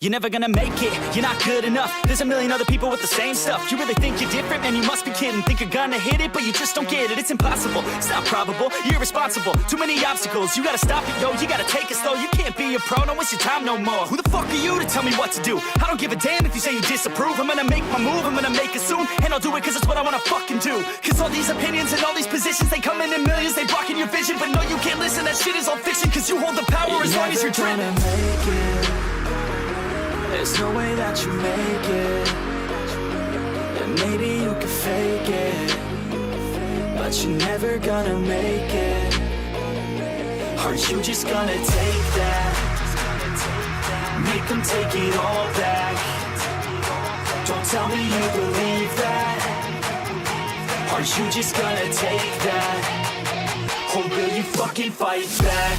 You're never gonna make it, you're not good enough. There's a million other people with the same stuff. You really think you're different? Man, you must be kidding. Think you're gonna hit it, but you just don't get it. It's impossible, it's not probable, you're irresponsible. Too many obstacles, you gotta stop it, yo. You gotta take it slow, you can't be a pro. Don't waste your time no more. Who the fuck are you to tell me what to do? I don't give a damn if you say you disapprove. I'm gonna make my move, I'm gonna make it soon. And I'll do it cause it's what I wanna fucking do. Cause all these opinions and all these positions, they come in millions, they blocking your vision. But no, you can't listen, that shit is all fiction. Cause you hold the power as long as you're dreaming. There's no way that you make it. And maybe you can fake it, but you're never gonna make it. Are you just gonna take that? Make them take it all back. Don't tell me you believe that. Are you just gonna take that? Or will you fucking fight back?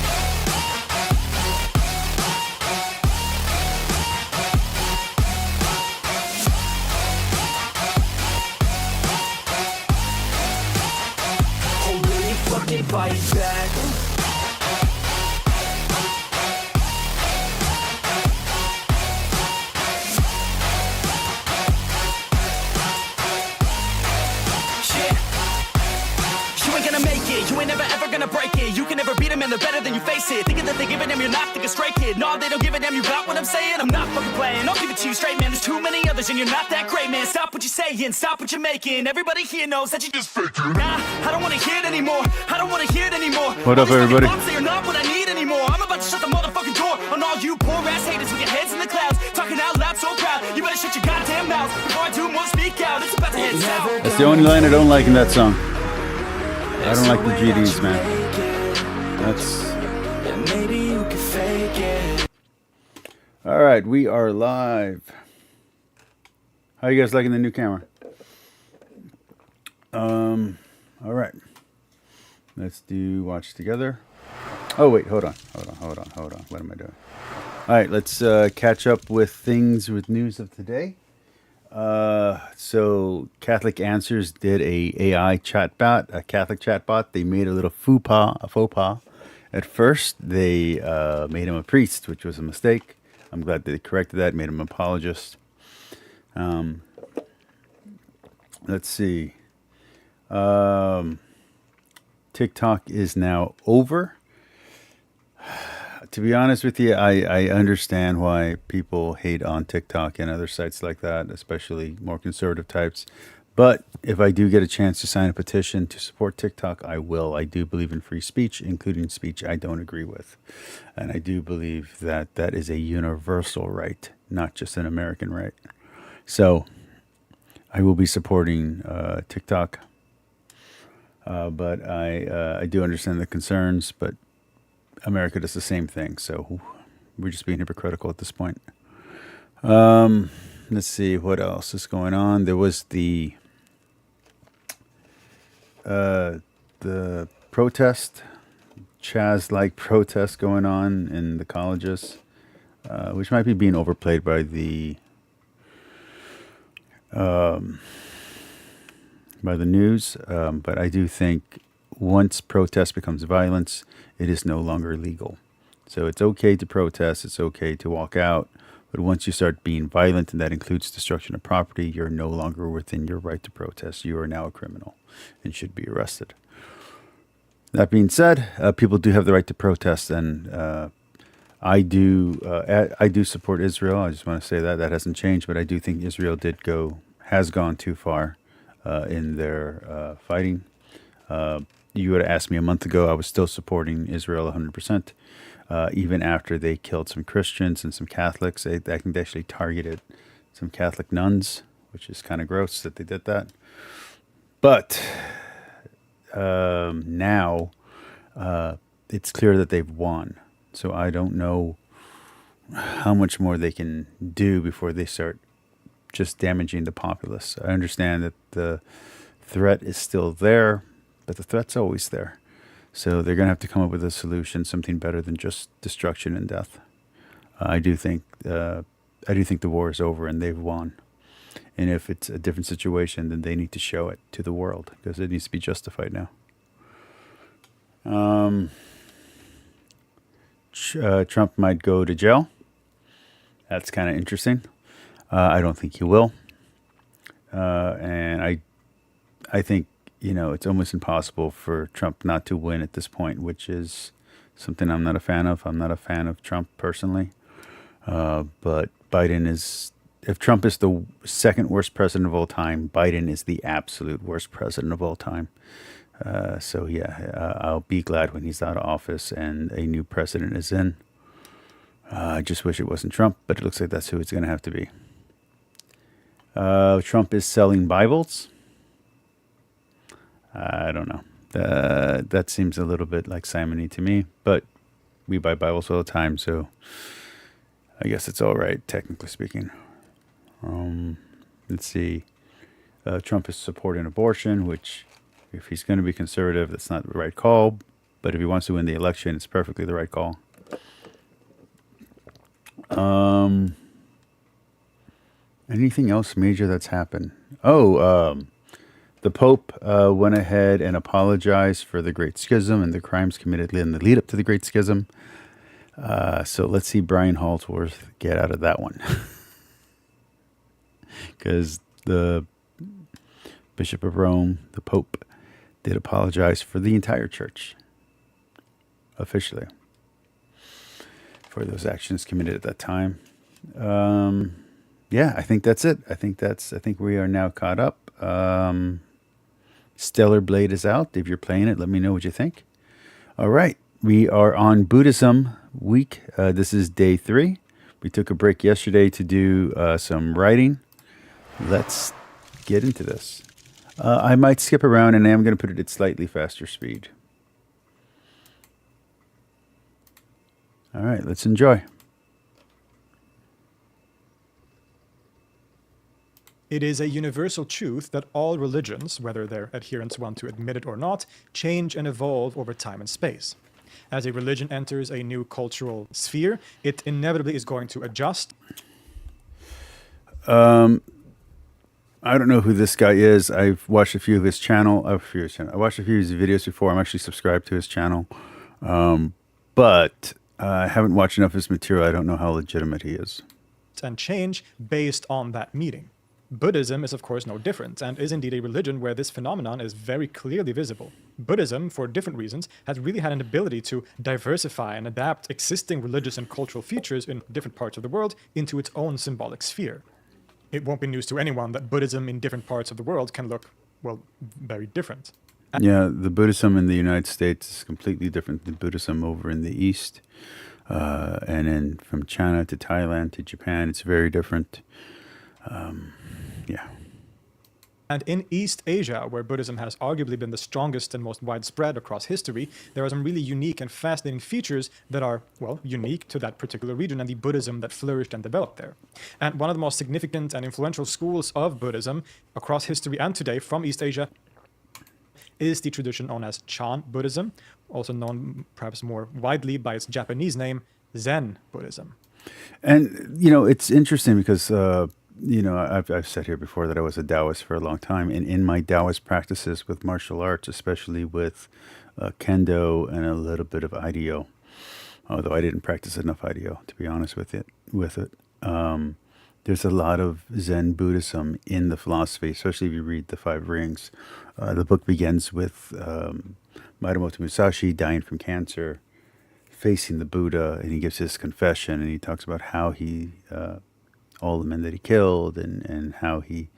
Fight back. You ain't never ever gonna break it. You can never beat them and they're better than you face it. Thinking that they're giving them, you're not thinking straight, kid. No, they don't give a damn, you got what I'm saying? I'm not fucking playing, I'll give it to you straight, man. There's too many others and you're not that great, man. Stop what you're saying, stop what you're making. Everybody here knows that you just faking. Nah, I don't wanna hear it anymore. I don't wanna hear it anymore. What up, everybody? You're not what I need anymore. I'm about to shut the motherfucking door on all you poor ass haters with your heads in the clouds. Talking out loud so proud. You better shut your goddamn mouth before I do more speak out. It's about to head south. That's the only line I don't like in that song. I don't like the GDs, man. That's... Alright, we are live. How you guys liking the new camera? Alright. Let's do watch together. Oh wait, hold on. What am I doing? Alright, let's catch up with things with news of today. So Catholic Answers did a AI chatbot, a Catholic chatbot. They made a little faux pas. At first, they made him a priest, which was a mistake. I'm glad they corrected that, made him an apologist. Let's see. TikTok is now over. To be honest with you, I understand why people hate on TikTok and other sites like that, especially more conservative types. But if I do get a chance to sign a petition to support TikTok, I will. I do believe in free speech, including speech I don't agree with. And I do believe that that is a universal right, not just an American right. So I will be supporting TikTok. But I do understand the concerns, but America does the same thing, so we're just being hypocritical at this point. Let's see what else is going on. There was the protest, Chaz-like protest going on in the colleges, which might be being overplayed by the news. But I do think once protest becomes violence, it is no longer legal. So it's okay to protest, it's okay to walk out, but once you start being violent, and that includes destruction of property, you're no longer within your right to protest. You are now a criminal and should be arrested. That being said, people do have the right to protest, and I do support Israel. I just want to say that hasn't changed, but I do think Israel has gone too far in their fighting. You would have asked me a month ago, I was still supporting Israel 100%. Even after they killed some Christians and some Catholics. I think they actually targeted some Catholic nuns, which is kind of gross that they did that. But now it's clear that they've won. So I don't know how much more they can do before they start just damaging the populace. I understand that the threat is still there, but the threat's always there. So they're going to have to come up with a solution, something better than just destruction and death. I do think the war is over and they've won. And if it's a different situation, then they need to show it to the world because it needs to be justified now. Trump might go to jail That's kind of interesting. I don't think he will. And I think, it's almost impossible for Trump not to win at this point, which is something I'm not a fan of. I'm not a fan of Trump personally. But Biden is, if Trump is the second worst president of all time, Biden is the absolute worst president of all time. So yeah, I'll be glad when he's out of office and a new president is in. I just wish it wasn't Trump, but it looks like that's who it's going to have to be. Trump is selling Bibles. I don't know. That seems a little bit like simony to me, but we buy Bibles all the time, so I guess it's all right, technically speaking. Let's see. Trump is supporting abortion, which, if he's going to be conservative, that's not the right call. But if he wants to win the election, it's perfectly the right call. Anything else major that's happened? The Pope went ahead and apologized for the Great Schism and the crimes committed in the lead up to the Great Schism. So let's see Brian Halsworth get out of that one. Because the Bishop of Rome, the Pope, did apologize for the entire church, officially, for those actions committed at that time. Yeah, I think that's it. I think we are now caught up. Stellar Blade is out. If you're playing it, let me know what you think. All right. We are on Buddhism week. This is day 3. We took a break yesterday to do some writing. Let's get into this. I might skip around, and I'm going to put it at slightly faster speed. All right, let's enjoy. It is a universal truth that all religions, whether their adherents want to admit it or not, change and evolve over time and space. As a religion enters a new cultural sphere, it inevitably is going to adjust. I don't know who this guy is. I've watched a few of his channel. I watched a few of his videos before. I'm actually subscribed to his channel. But I haven't watched enough of his material. I don't know how legitimate he is. And change based on that meeting. Buddhism is, of course, no different, and is indeed a religion where this phenomenon is very clearly visible. Buddhism, for different reasons, has really had an ability to diversify and adapt existing religious and cultural features in different parts of the world into its own symbolic sphere. It won't be news to anyone that Buddhism in different parts of the world can look, well, very different. Yeah, the Buddhism in the United States is completely different than Buddhism over in the East. And then from China to Thailand to Japan, it's very different. Yeah. And in East Asia, where Buddhism has arguably been the strongest and most widespread across history, there are some really unique and fascinating features that are, well, unique to that particular region and the Buddhism that flourished and developed there. And one of the most significant and influential schools of Buddhism across history and today from East Asia is the tradition known as Chan Buddhism, also known perhaps more widely by its Japanese name, Zen Buddhism. And, it's interesting because, I've said here before that I was a Taoist for a long time. And in my Taoist practices with martial arts, especially with Kendo and a little bit of IDO, although I didn't practice enough IDO, to be honest with it. There's a lot of Zen Buddhism in the philosophy, especially if you read the 5 Rings. The book begins with Madaramoto Musashi dying from cancer, facing the Buddha, and he gives his confession, and he talks about how he, all the men that he killed, and how he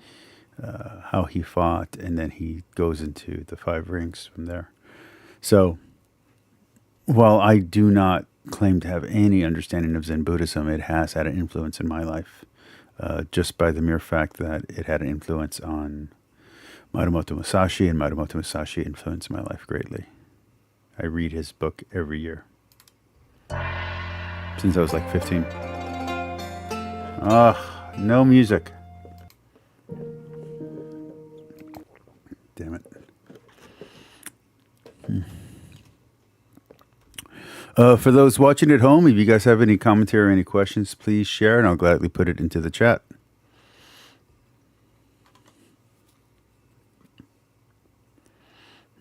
fought, and then he goes into the 5 Rings from there. So, while I do not claim to have any understanding of Zen Buddhism, it has had an influence in my life, just by the mere fact that it had an influence on Madaramoto Musashi, and Madaramoto Musashi influenced my life greatly. I read his book every year since I was like 15. No music. Damn it. For those watching at home, if you guys have any commentary or any questions, please share, and I'll gladly put it into the chat.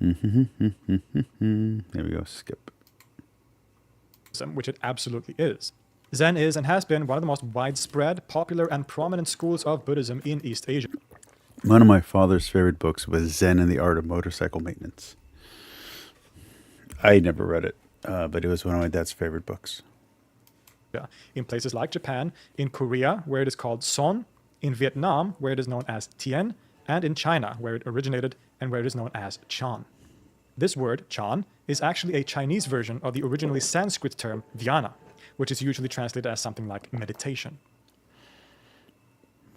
There we go. Skip. Which it absolutely is. Zen is and has been one of the most widespread, popular, and prominent schools of Buddhism in East Asia. One of my father's favorite books was Zen and the Art of Motorcycle Maintenance. I never read it, but it was one of my dad's favorite books. In places like Japan, in Korea, where it is called Son, in Vietnam, where it is known as Tien, and in China, where it originated and where it is known as Chan. This word, Chan, is actually a Chinese version of the originally Sanskrit term dhyana, which is usually translated as something like meditation.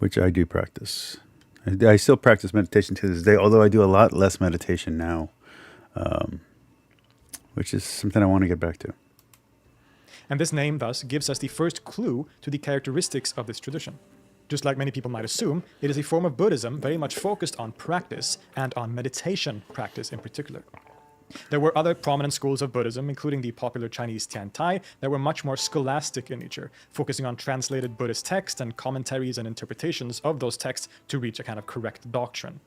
Which I do practice. I still practice meditation to this day, although I do a lot less meditation now, which is something I want to get back to. And this name, thus, gives us the first clue to the characteristics of this tradition. Just like many people might assume, it is a form of Buddhism very much focused on practice and on meditation practice in particular. There were other prominent schools of Buddhism, including the popular Chinese Tian Tai, that were much more scholastic in nature, focusing on translated Buddhist texts and commentaries and interpretations of those texts to reach a kind of correct doctrine.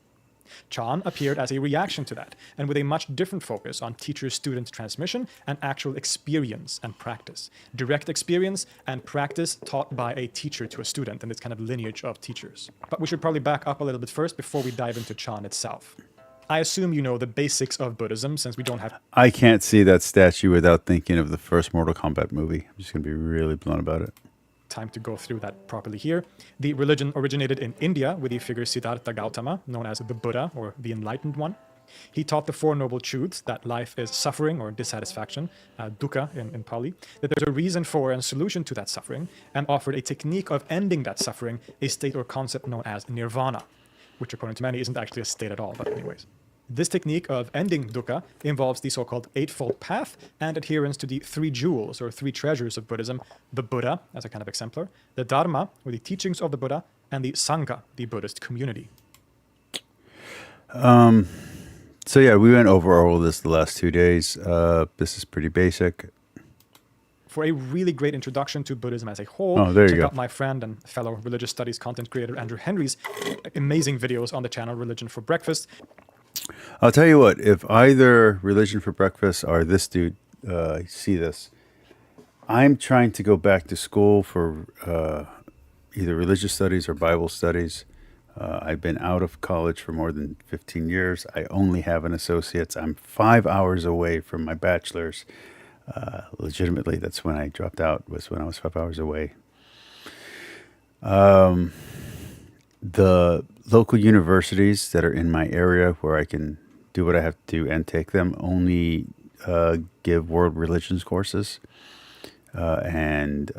Chan appeared as a reaction to that, and with a much different focus on teacher-student transmission and actual experience and practice. Direct experience and practice taught by a teacher to a student in this kind of lineage of teachers. But we should probably back up a little bit first before we dive into Chan itself. I assume you know the basics of Buddhism, since we don't have... I can't see that statue without thinking of the first Mortal Kombat movie. I'm just going to be really blunt about it. Time to go through that properly here. The religion originated in India with the figure Siddhartha Gautama, known as the Buddha or the Enlightened One. He taught the Four Noble Truths, that life is suffering or dissatisfaction, dukkha in Pali, that there's a reason for and solution to that suffering, and offered a technique of ending that suffering, a state or concept known as nirvana, which according to many isn't actually a state at all, but anyways. This technique of ending dukkha involves the so-called Eightfold Path and adherence to the three jewels or three treasures of Buddhism, the Buddha as a kind of exemplar, the Dharma, or the teachings of the Buddha, and the Sangha, the Buddhist community. So yeah, we went over all of this the last 2 days. This is pretty basic. For a really great introduction to Buddhism as a whole, there you check go. out my friend and fellow religious studies content creator Andrew Henry's amazing videos on the channel Religion for Breakfast. I'll tell you what, if either Religion for Breakfast or this dude see this, I'm trying to go back to school for either religious studies or Bible studies. I've been out of college for more than 15 years. I only have an associate's. I'm 5 hours away from my bachelor's. Legitimately, that's when I dropped out, was when I was 5 hours away. The local universities that are in my area where I can do what I have to do and take them only give world religions courses and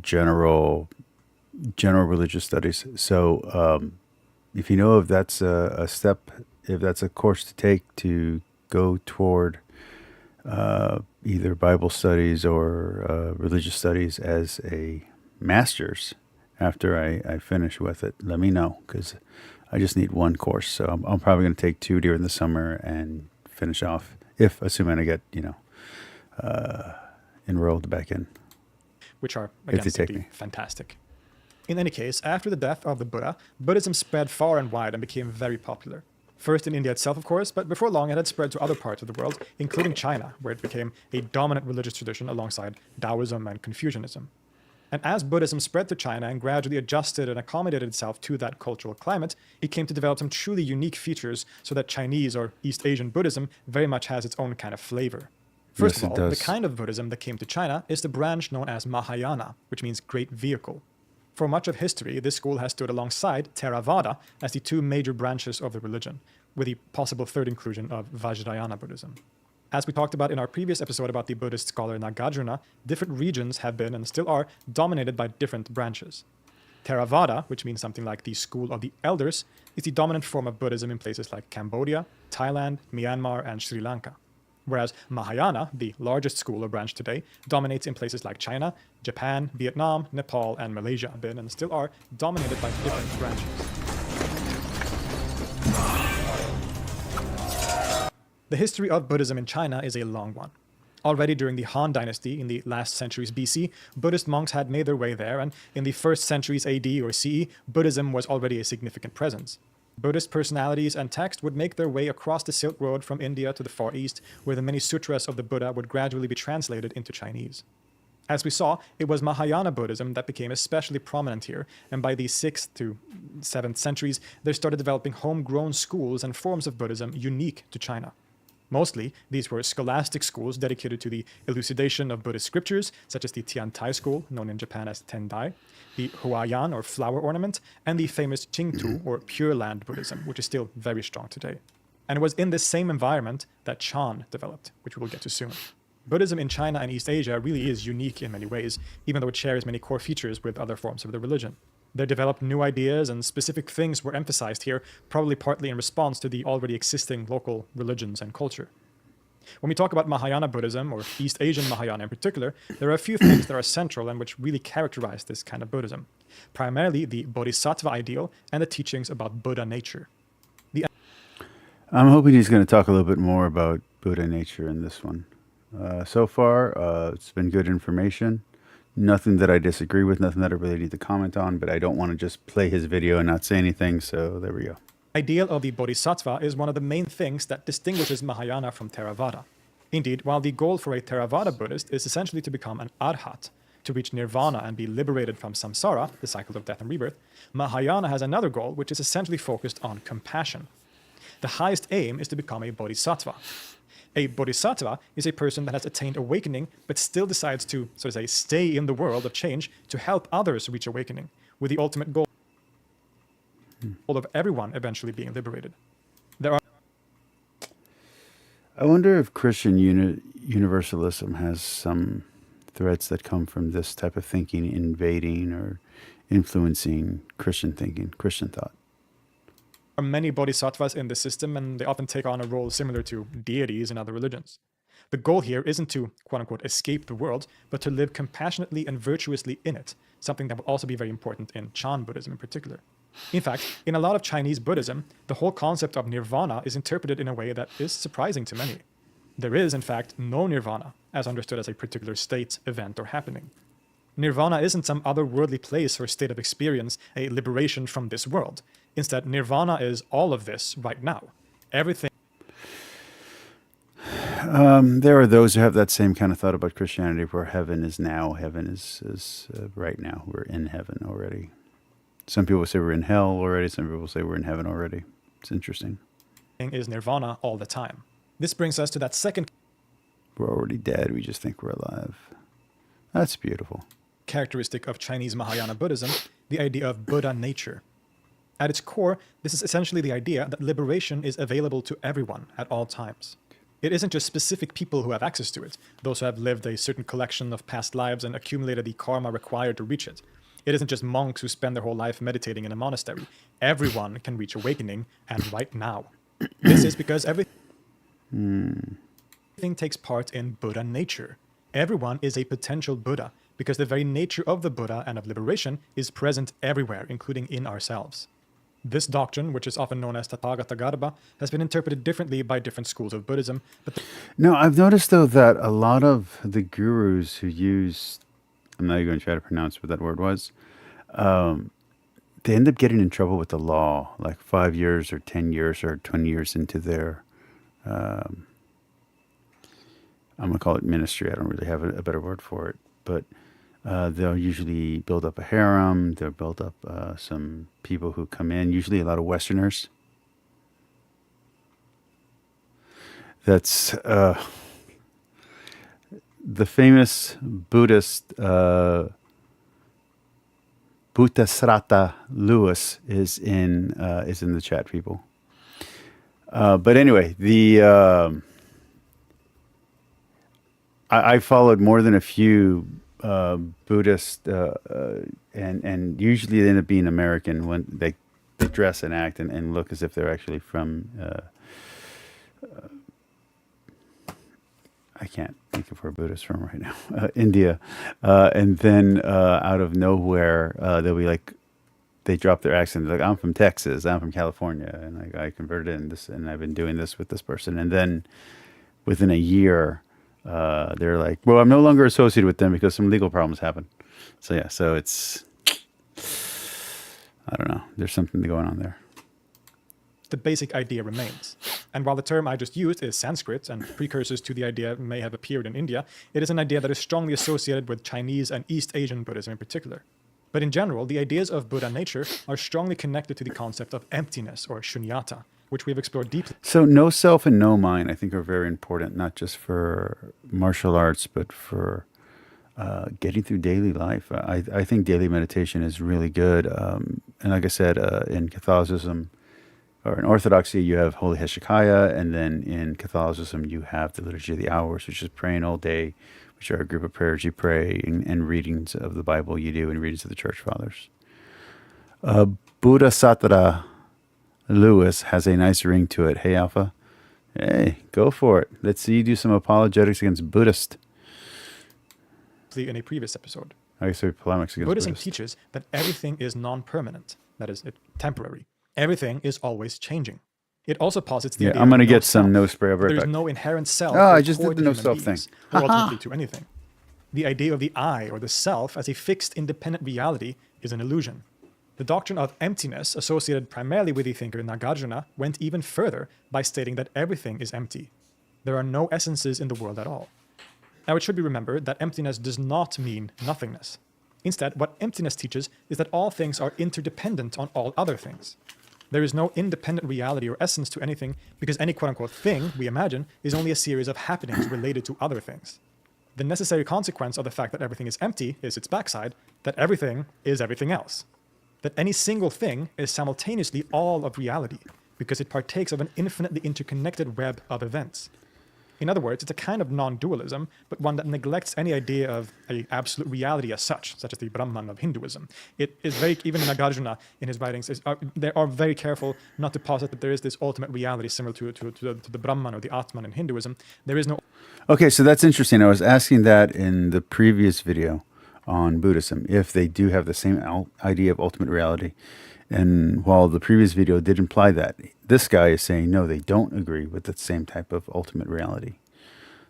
general religious studies. So if you know if that's a step, if that's a course to take to go toward either Bible studies or religious studies as a master's after I finish with it, let me know, because I just need one course. So I'm probably going to take 2 during the summer and finish off, assuming I get, enrolled back in. Which are, again, simply fantastic. In any case, after the death of the Buddha, Buddhism spread far and wide and became very popular. First in India itself, of course, but before long it had spread to other parts of the world, including China, where it became a dominant religious tradition alongside Taoism and Confucianism. And as Buddhism spread to China and gradually adjusted and accommodated itself to that cultural climate, it came to develop some truly unique features so that Chinese or East Asian Buddhism very much has its own kind of flavor. First of all, the kind of Buddhism that came to China is the branch known as Mahayana, which means great vehicle. For much of history, this school has stood alongside Theravada as the two major branches of the religion, with the possible third inclusion of Vajrayana Buddhism. As we talked about in our previous episode about the Buddhist scholar Nagarjuna, different regions have been and still are dominated by different branches. Theravada, which means something like the school of the elders, is the dominant form of Buddhism in places like Cambodia, Thailand, Myanmar, and Sri Lanka. Whereas Mahayana, the largest school or branch today, dominates in places like China, Japan, Vietnam, Nepal, and Malaysia have been and still are dominated by different branches. The history of Buddhism in China is a long one. Already during the Han Dynasty in the last centuries BC, Buddhist monks had made their way there, and in the first centuries AD or CE, Buddhism was already a significant presence. Buddhist personalities and text would make their way across the Silk Road from India to the Far East, where the many sutras of the Buddha would gradually be translated into Chinese. As we saw, it was Mahayana Buddhism that became especially prominent here, and by the 6th to 7th centuries, they started developing homegrown schools and forms of Buddhism unique to China. Mostly, these were scholastic schools dedicated to the elucidation of Buddhist scriptures, such as the Tiantai school, known in Japan as Tendai, the Huayan, or flower ornament, and the famous Qingtu, or Pure Land Buddhism, which is still very strong today. And it was in this same environment that Chan developed, which we will get to soon. Buddhism in China and East Asia really is unique in many ways, even though it shares many core features with other forms of the religion. They developed new ideas and specific things were emphasized here, probably partly in response to the already existing local religions and culture. When we talk about Mahayana Buddhism, or East Asian Mahayana in particular, there are a few things that are central and which really characterize this kind of Buddhism. Primarily the Bodhisattva ideal and the teachings about Buddha nature. I'm hoping he's going to talk a little bit more about Buddha nature in this one. So far, it's been good information. Nothing that I disagree with, nothing that I really need to comment on, but I don't want to just play his video and not say anything, so there we go. Ideal of the Bodhisattva is one of the main things that distinguishes Mahayana from Theravada. Indeed, while the goal for a Theravada Buddhist is essentially to become an arhat, to reach nirvana and be liberated from samsara, the cycle of death and rebirth, Mahayana has another goal which is essentially focused on compassion. The highest aim is to become a Bodhisattva. A Bodhisattva is a person that has attained awakening but still decides to, so to say, stay in the world of change to help others reach awakening, with the ultimate goal of everyone eventually being liberated. I wonder if Christian universalism has some threads that come from this type of thinking invading or influencing Christian thinking, Christian thought. There are many bodhisattvas in the system, and they often take on a role similar to deities in other religions. The goal here isn't to, quote-unquote, escape the world, but to live compassionately and virtuously in it, something that will also be very important in Chan Buddhism in particular. In fact, in a lot of Chinese Buddhism, the whole concept of nirvana is interpreted in a way that is surprising to many. There is, in fact, no nirvana, as understood as a particular state, event, or happening. Nirvana isn't some otherworldly place or state of experience, a liberation from this world. Instead, nirvana is all of this right now. Everything. There are those who have that same kind of thought about Christianity, where heaven is now, heaven is right now. We're in heaven already. Some people say we're in hell already. Some people say we're in heaven already. It's interesting. Is nirvana all the time. This brings us to that second. We're already dead. We just think we're alive. That's beautiful. Characteristic of Chinese Mahayana Buddhism, the idea of Buddha nature. At its core, this is essentially the idea that liberation is available to everyone at all times. It isn't just specific people who have access to it, those who have lived a certain collection of past lives and accumulated the karma required to reach it. It isn't just monks who spend their whole life meditating in a monastery. Everyone can reach awakening, and right now. This is because everything takes part in Buddha nature. Everyone is a potential Buddha, because the very nature of the Buddha and of liberation is present everywhere, including in ourselves. This doctrine, which is often known as Tathagata Garbha, has been interpreted differently by different schools of Buddhism. No, I've noticed, though, that a lot of the gurus who use, I'm not even going to try to pronounce what that word was, they end up getting in trouble with the law, like 5 years or 10 years or 20 years into their, I'm going to call it ministry. I don't really have a better word for it. But they'll usually build up a harem. They'll build up some people who come in, usually a lot of Westerners. That's the famous Buddhist Bhuttasrata Lewis is in the chat, people. But anyway, I followed more than a few Buddhist, and usually they end up being American when they dress and act and look as if they're actually from. I can't think of where Buddhists from right now. India, and then out of nowhere they'll be like, they drop their accent. They're like, I'm from Texas. I'm from California, and I converted in this, and I've been doing this with this person. And then within a year, they're like, well, I'm no longer associated with them because some legal problems happened. So yeah, so it's, I don't know. There's something going on there. The basic idea remains. And while the term I just used is Sanskrit and precursors to the idea may have appeared in India, it is an idea that is strongly associated with Chinese and East Asian Buddhism in particular. But in general, the ideas of Buddha nature are strongly connected to the concept of emptiness or shunyata, which we've explored deeply. So no self and no mind, I think, are very important, not just for martial arts, but for getting through daily life. I think daily meditation is really good. And like I said, in Catholicism, or in Orthodoxy, you have Holy Hezekiah, and then in Catholicism, you have the Liturgy of the Hours, which is praying all day, which are a group of prayers you pray, and readings of the Bible you do, and readings of the Church Fathers. Buddha Sattva Lewis has a nice ring to it. Hey, Alpha. Hey, go for it. Let's see you do some apologetics against Buddhist. In a previous episode. I guess polemics against Buddhism Buddhist. teaches that everything is non-permanent, that is, temporary. Everything is always changing. It also posits the idea I'm going to of get self. some no spray. I'll be right There's back. no inherent self. Oh, I or just core did the to no human self thing. beings, or ultimately to anything. The idea of the I, or the self, as a fixed, independent reality is an illusion. The doctrine of emptiness, associated primarily with the thinker Nagarjuna, went even further by stating that everything is empty. There are no essences in the world at all. Now, it should be remembered that emptiness does not mean nothingness. Instead, what emptiness teaches is that all things are interdependent on all other things. There is no independent reality or essence to anything because any quote-unquote thing we imagine is only a series of happenings related to other things. The necessary consequence of the fact that everything is empty is its backside, that everything is everything else. That any single thing is simultaneously all of reality because it partakes of an infinitely interconnected web of events. In other words, it's a kind of non-dualism, but one that neglects any idea of an absolute reality as such as the Brahman of Hinduism. It is very, even Nagarjuna in his writings, they are very careful not to posit that there is this ultimate reality similar to the Brahman or the Atman in Hinduism. There is no... Okay, so that's interesting. I was asking that in the previous video on Buddhism, if they do have the same idea of ultimate reality. And while the previous video did imply that, this guy is saying, no, they don't agree with the same type of ultimate reality.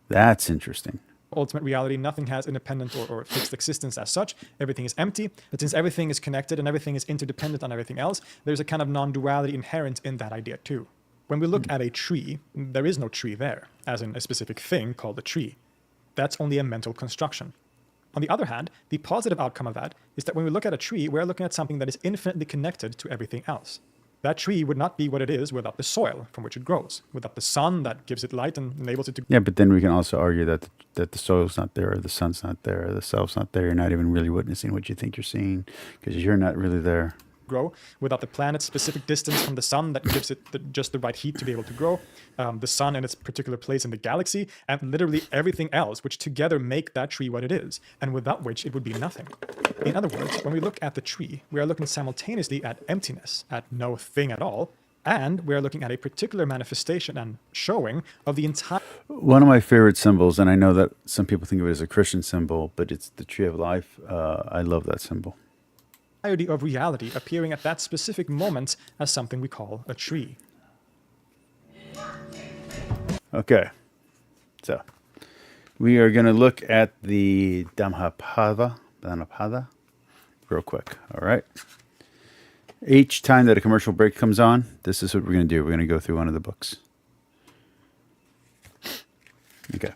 That's interesting. Ultimate reality, nothing has independent or fixed existence as such. Everything is empty. But since everything is connected and everything is interdependent on everything else, there's a kind of non-duality inherent in that idea too. When we look at a tree, there is no tree there, as in a specific thing called a tree. That's only a mental construction. On the other hand, the positive outcome of that is that when we look at a tree, we're looking at something that is infinitely connected to everything else. That tree would not be what it is without the soil from which it grows, without the sun that gives it light and enables it to... Yeah, but then we can also argue that the soil's not there, or the sun's not there, or the self's not there. You're not even really witnessing what you think you're seeing because you're not really there. Grow without the planet's specific distance from the sun that gives it just the right heat to be able to grow, the sun in its particular place in the galaxy, and literally everything else, which together make that tree what it is, and without which it would be nothing. In other words, when we look at the tree, we are looking simultaneously at emptiness, at no thing at all, and we are looking at a particular manifestation and showing of the entire... One of my favorite symbols, and I know that some people think of it as a Christian symbol, but it's the tree of life. I love that symbol. Of reality appearing at that specific moment as something we call a tree. Okay, so we are going to look at the Dhammapada real quick, all right? Each time that a commercial break comes on, this is what we're going to do. We're going to go through one of the books. Okay.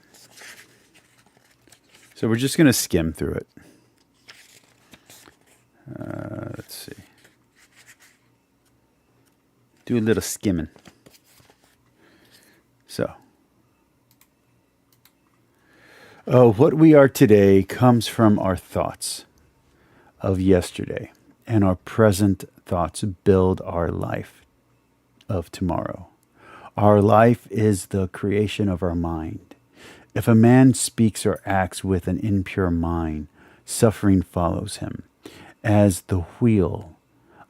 So we're just going to skim through it. Let's see. Do a little skimming. So, what we are today comes from our thoughts of yesterday, and our present thoughts build our life of tomorrow. Our life is the creation of our mind. If a man speaks or acts with an impure mind, suffering follows him, as the wheel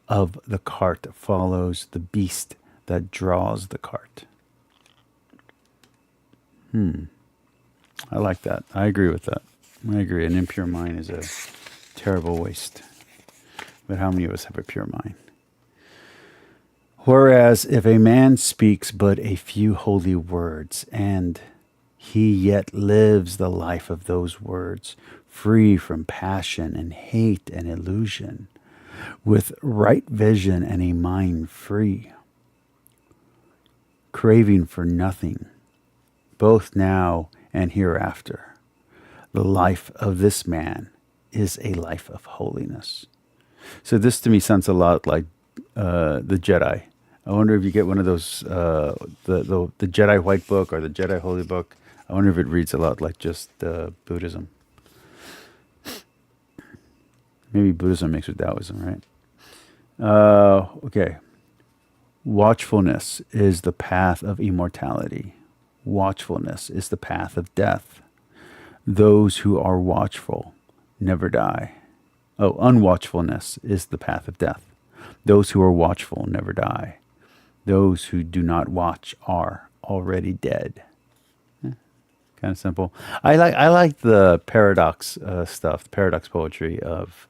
of the cart follows the beast that draws the cart. I like that. I agree with that. I agree. An impure mind is a terrible waste. But how many of us have a pure mind? Whereas if a man speaks but a few holy words, and he yet lives the life of those words, free from passion and hate and illusion, with right vision and a mind free, craving for nothing, both now and hereafter. The life of this man is a life of holiness. So this to me sounds a lot like the Jedi. I wonder if you get one of those, the Jedi White Book or the Jedi Holy Book. I wonder if it reads a lot like just Buddhism. Maybe Buddhism mixed with Taoism, right? Okay. Watchfulness is the path of immortality. Watchfulness is the path of death. Those who are watchful never die. Oh, unwatchfulness is the path of death. Those who are watchful never die. Those who do not watch are already dead. Kind of simple. I like the paradox stuff, the paradox poetry of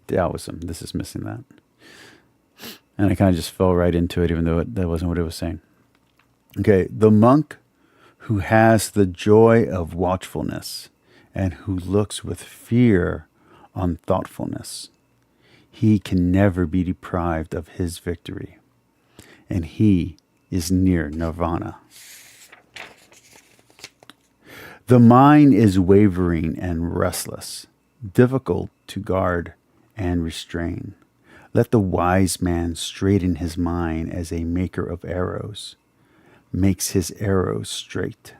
Taoism. This is missing that. And I kind of just fell right into it, even though that wasn't what it was saying. Okay, the monk who has the joy of watchfulness and who looks with fear on thoughtfulness, he can never be deprived of his victory, and he is near nirvana. The mind is wavering and restless, difficult to guard and restrain. Let the wise man straighten his mind as a maker of arrows makes his arrows straight.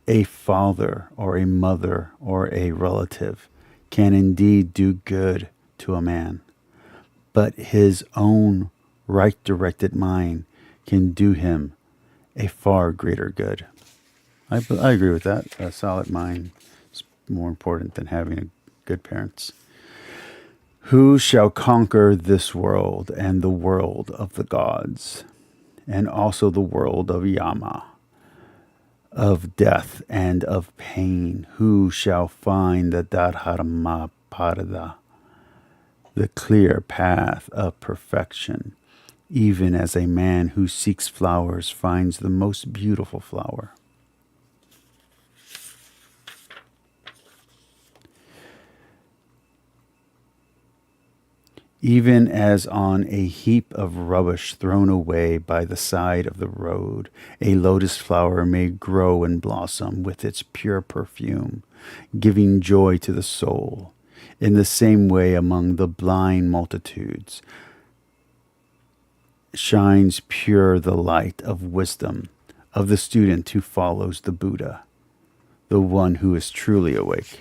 A father or a mother or a relative can indeed do good to a man, but his own right-directed mind can do him a far greater good. I agree with that. A solid mind is more important than having good parents. Who shall conquer this world and the world of the gods, and also the world of Yama, of death and of pain? Who shall find the Dharmapada, the clear path of perfection, even as a man who seeks flowers finds the most beautiful flower? Even as on a heap of rubbish thrown away by the side of the road, a lotus flower may grow and blossom with its pure perfume, giving joy to the soul. In the same way, among the blind multitudes, shines pure the light of wisdom of the student who follows the Buddha, the one who is truly awake.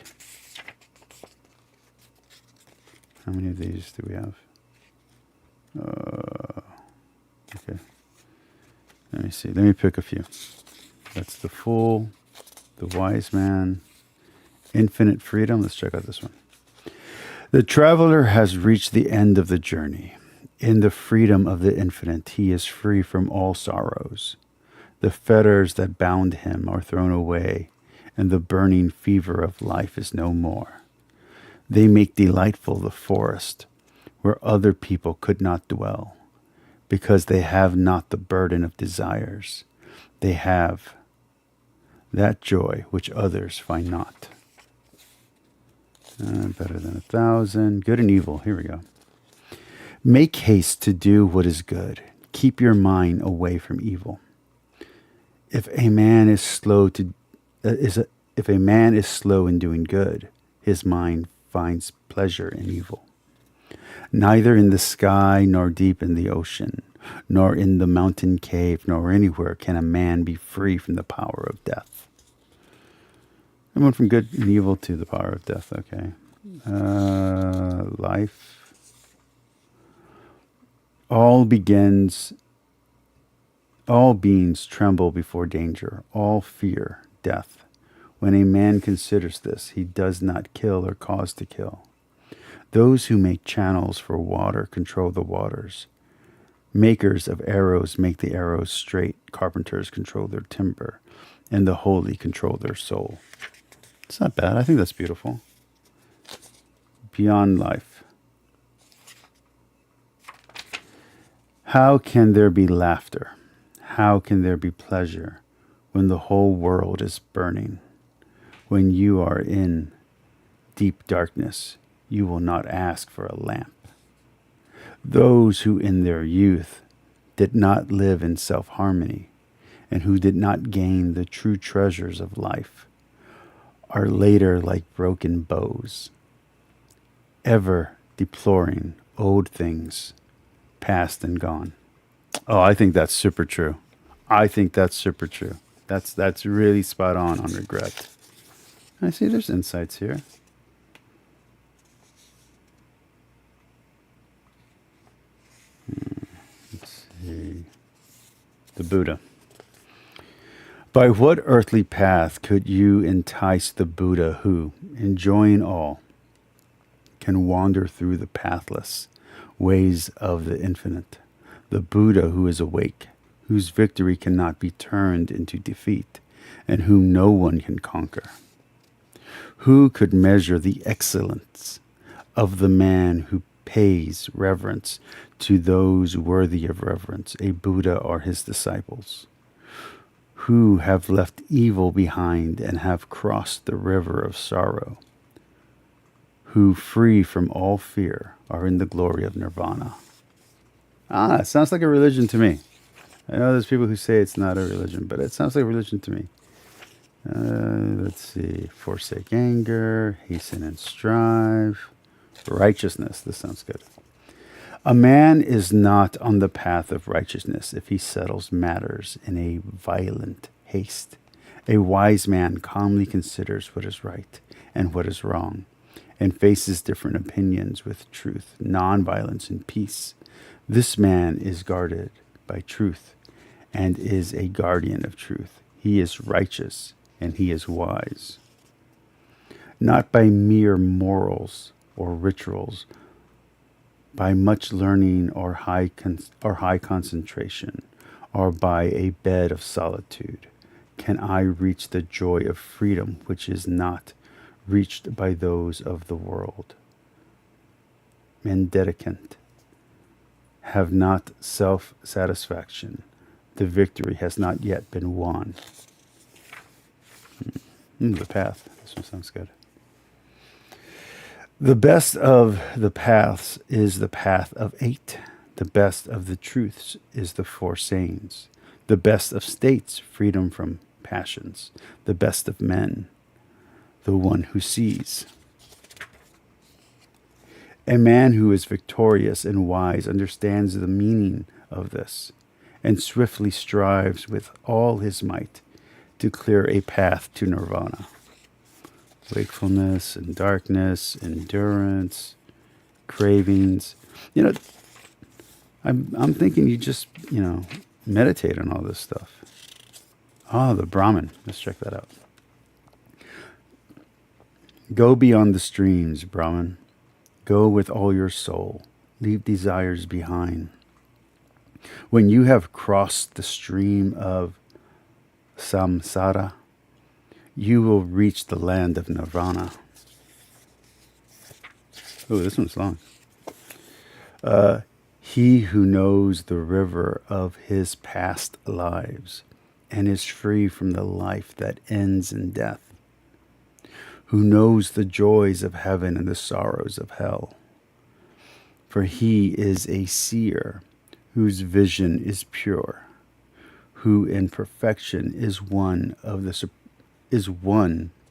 How many of these do we have? Okay. Let me see. Let me pick a few. That's the Fool, the Wise Man, Infinite Freedom. Let's check out this one. The traveler has reached the end of the journey. In the freedom of the infinite, he is free from all sorrows. The fetters that bound him are thrown away, and the burning fever of life is no more. They make delightful the forest, where other people could not dwell, because they have not the burden of desires. They have that joy which others find not. Better than 1,000. Good and evil. Here we go. Make haste to do what is good. Keep your mind away from evil. If a man is slow in doing good, his mind finds pleasure in evil. Neither in the sky, nor deep in the ocean, nor in the mountain cave, nor anywhere can a man be free from the power of death. I went from good and evil to the power of death. Okay. Life. All beings tremble before danger. All fear death. When a man considers this, he does not kill or cause to kill. Those who make channels for water control the waters. Makers of arrows make the arrows straight. Carpenters control their timber, and the holy control their soul. It's not bad. I think that's beautiful. Beyond life. How can there be laughter? How can there be pleasure when the whole world is burning? When you are in deep darkness, you will not ask for a lamp. Those who in their youth did not live in self-harmony and who did not gain the true treasures of life are later like broken bows, ever deploring old things past and gone. Oh, I think that's super true. I think that's super true. That's really spot on regret. I see there's insights here. Let's see. The Buddha. By what earthly path could you entice the Buddha who, enjoying all, can wander through the pathless ways of the infinite? The Buddha who is awake, whose victory cannot be turned into defeat, and whom no one can conquer. Who could measure the excellence of the man who pays reverence to those worthy of reverence, a Buddha or his disciples, who have left evil behind and have crossed the river of sorrow, who, free from all fear, are in the glory of nirvana? Ah, it sounds like a religion to me. I know there's people who say it's not a religion, but it sounds like a religion to me. Let's see. Forsake anger, hasten and strive. Righteousness. This sounds good. A man is not on the path of righteousness if he settles matters in a violent haste. A wise man calmly considers what is right and what is wrong, and faces different opinions with truth, nonviolence, and peace. This man is guarded by truth and is a guardian of truth. He is righteous and he is wise. Not by mere morals or rituals, by much learning or high concentration, or by a bed of solitude, can I reach the joy of freedom which is not reached by those of the world. Mendicant, have not self-satisfaction. The victory has not yet been won. The path. This one sounds good. The best of the paths is the path of 8. The best of the truths is the 4 sayings. The best of states, freedom from passions. The best of men, the one who sees. A man who is victorious and wise understands the meaning of this and swiftly strives with all his might to clear a path to nirvana. Wakefulness and darkness, endurance, cravings. I'm thinking you just, meditate on all this stuff. Oh, the Brahman. Let's check that out. Go beyond the streams, Brahman. Go with all your soul. Leave desires behind. When you have crossed the stream of samsara, you will reach the land of nirvana. Oh, this one's long. He who knows the river of his past lives and is free from the life that ends in death, who knows the joys of heaven and the sorrows of hell, for he is a seer whose vision is pure, who in perfection is one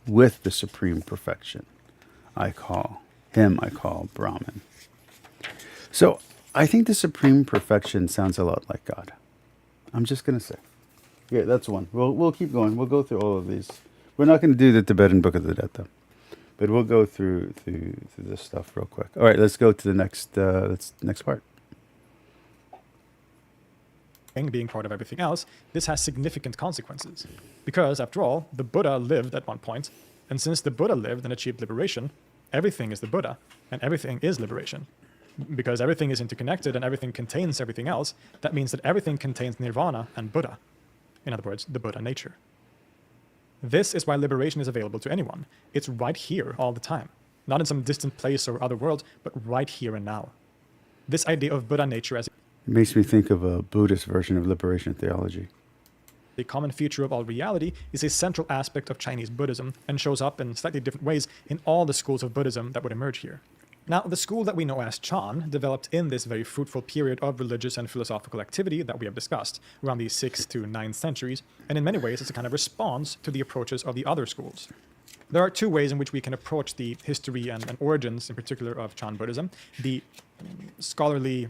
with the supreme perfection. I call Brahman. So I think the supreme perfection sounds a lot like God. I'm just going to say. Yeah, that's one. We'll keep going. We'll go through all of these. We're not going to do the Tibetan Book of the Dead, though. But we'll go through this stuff real quick. All right, let's go to the next part. Being part of everything else, this has significant consequences. Because, after all, the Buddha lived at one point, and since the Buddha lived and achieved liberation, everything is the Buddha, and everything is liberation. Because everything is interconnected and everything contains everything else, that means that everything contains nirvana and Buddha. In other words, the Buddha nature. This is why liberation is available to anyone. It's right here all the time. Not in some distant place or other world, but right here and now. This idea of Buddha nature as It makes me think of a Buddhist version of liberation theology. a common feature of all reality is a central aspect of Chinese Buddhism and shows up in slightly different ways in all the schools of Buddhism that would emerge here. Now, the school that we know as Chan developed in this very fruitful period of religious and philosophical activity that we have discussed, around the 6th to 9th centuries, and in many ways it's a kind of response to the approaches of the other schools. There are two ways in which we can approach the history and origins, in particular, of Chan Buddhism: the scholarly,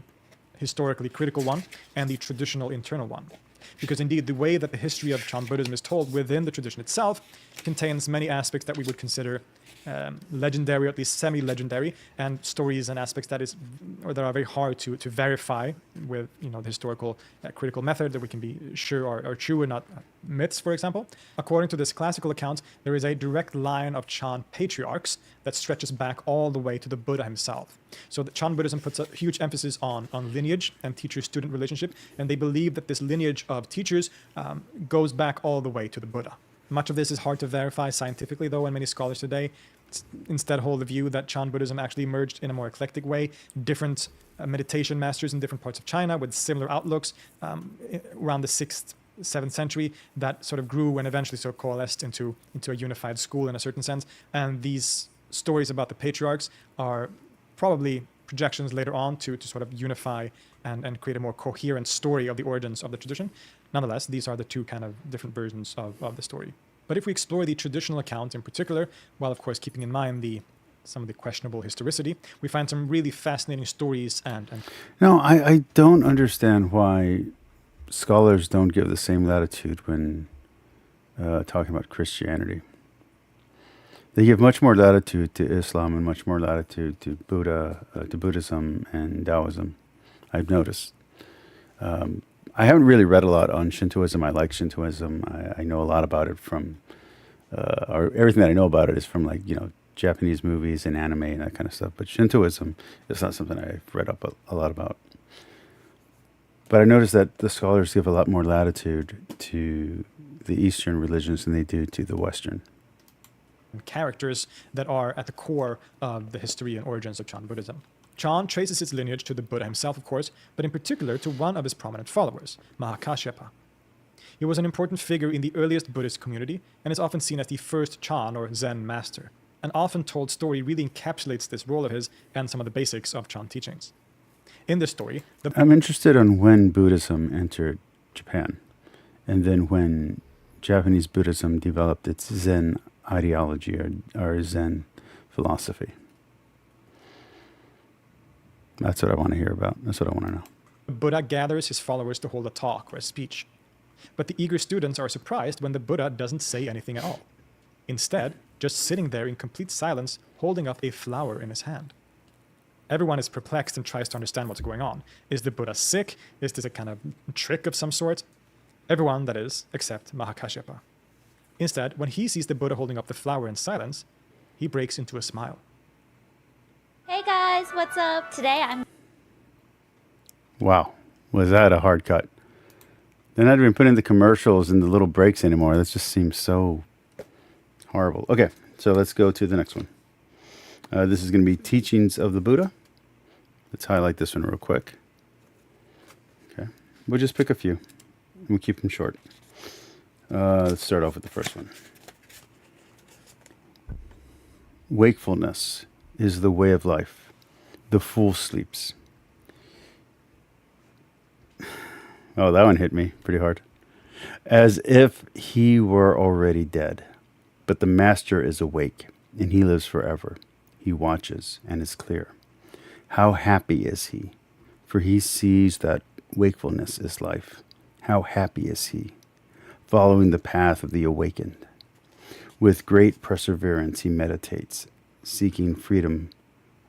historically critical one, and the traditional internal one. Because indeed, the way that the history of Chan Buddhism is told within the tradition itself contains many aspects that we would consider legendary, or at least semi-legendary, and stories and aspects that are very hard to verify with the historical critical method, that we can be sure are true and not myths, for example. According to this classical account, there is a direct line of Chan patriarchs that stretches back all the way to the Buddha himself. So the Chan Buddhism puts a huge emphasis on lineage and teacher-student relationship, and they believe that this lineage of teachers goes back all the way to the Buddha. Much of this is hard to verify scientifically, though, and many scholars today instead hold the view that Chan Buddhism actually emerged in a more eclectic way. Different meditation masters in different parts of China with similar outlooks around the 6th, 7th century that sort of grew and eventually sort of coalesced into a unified school in a certain sense. And these stories about the patriarchs are probably projections later on to sort of unify and create a more coherent story of the origins of the tradition. Nonetheless, these are the two kind of different versions of the story. But if we explore the traditional account in particular, while of course keeping in mind some of the questionable historicity, we find some really fascinating stories and No, I don't understand why scholars don't give the same latitude when talking about Christianity. They give much more latitude to Islam and much more latitude to Buddhism and Taoism, I've noticed. I haven't really read a lot on Shintoism. I like Shintoism. I know a lot about it from, or everything that I know about it is from Japanese movies and anime and that kind of stuff. But Shintoism is not something I've read up a lot about. But I noticed that the scholars give a lot more latitude to the Eastern religions than they do to the Western. characters that are at the core of the history and origins of Chan Buddhism. Chan traces its lineage to the Buddha himself, of course, but in particular to one of his prominent followers, Mahakashyapa. He was an important figure in the earliest Buddhist community and is often seen as the first Chan or Zen master. An often told story really encapsulates this role of his and some of the basics of Chan teachings. In this story, I'm interested on when Buddhism entered Japan, and then when Japanese Buddhism developed its Zen ideology or Zen philosophy. That's what I want to hear about. That's what I want to know. the Buddha gathers his followers to hold a talk or a speech. But the eager students are surprised when the Buddha doesn't say anything at all. Instead, just sitting there in complete silence, holding up a flower in his hand. Everyone is perplexed and tries to understand what's going on. Is the Buddha sick? Is this a kind of trick of some sort? Everyone, that is, except Mahakashyapa. Instead, when he sees the Buddha holding up the flower in silence, he breaks into a smile. Hey guys, what's up? Today I'm... Wow, was that a hard cut? They're not even putting the commercials and the little breaks anymore. That just seems so horrible. Okay, so let's go to the next one. This is going to be Teachings of the Buddha. Let's highlight this one real quick. Okay, we'll just pick a few. We'll keep them short. Let's start off with the first one. Wakefulness is the way of life. The fool sleeps. Oh, that one hit me pretty hard. As if he were already dead. But the master is awake, and he lives forever. He watches and is clear. How happy is he? For he sees that wakefulness is life. How happy is he? Following the path of the awakened. With great perseverance he meditates, seeking freedom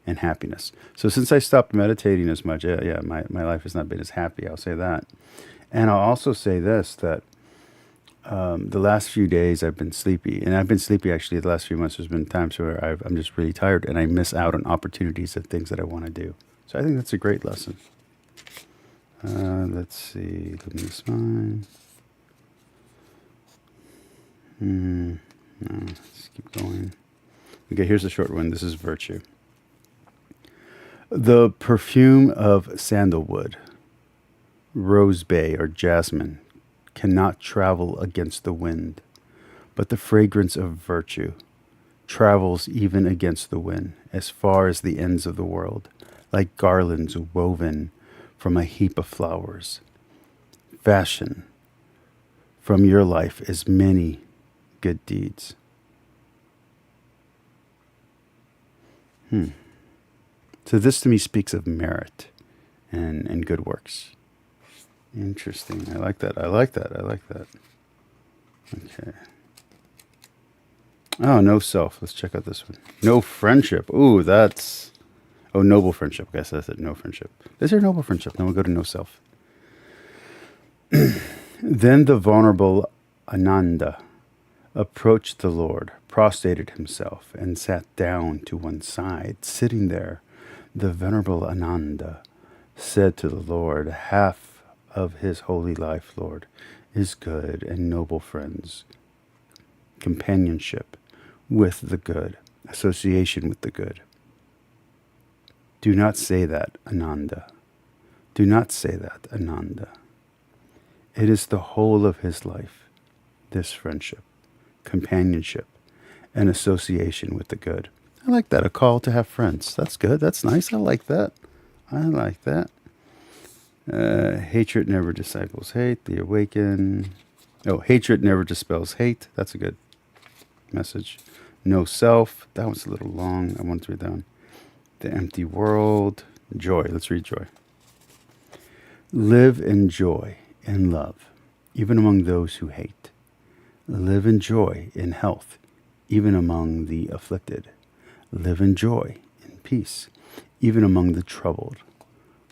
and happiness. So since I stopped meditating as much, my life has not been as happy, I'll say that. And I'll also say this, that the last few days I've been sleepy. And I've been sleepy actually the last few months. There's been times where I'm just really tired and I miss out on opportunities of things that I want to do. So I think that's a great lesson. Let's see. Luminous mind. No, let's keep going. Okay, here's a short one. This is virtue. The perfume of sandalwood, rose bay, or jasmine cannot travel against the wind, but the fragrance of virtue travels even against the wind, as far as the ends of the world, like garlands woven from a heap of flowers. Fashion from your life as many good deeds. So this to me speaks of merit and good works. Interesting. I like that. Okay. Oh, no self. Let's check out this one. No friendship. Ooh, that's... Oh, noble friendship. I guess I said no friendship. Is there noble friendship? Then we'll go to no self. Then the vulnerable Ananda approached the Lord, prostrated himself, and sat down to one side. Sitting there, the venerable Ananda said to the Lord, half of his holy life, Lord, is good and noble friends, companionship with the good, association with the good. Do not say that, Ananda. Do not say that, Ananda. It is the whole of his life, this friendship, companionship, and association with the good. I like that, a call to have friends. That's good, that's nice, I like that. Hatred never disciples hate, the awaken. Oh, hatred never dispels hate. That's a good message. No self. That one's a little long. I want to read that one. The empty world. Joy. Let's read joy. Live in joy and love, even among those who hate. Live in joy in health, even among the afflicted. Live in joy and peace, even among the troubled.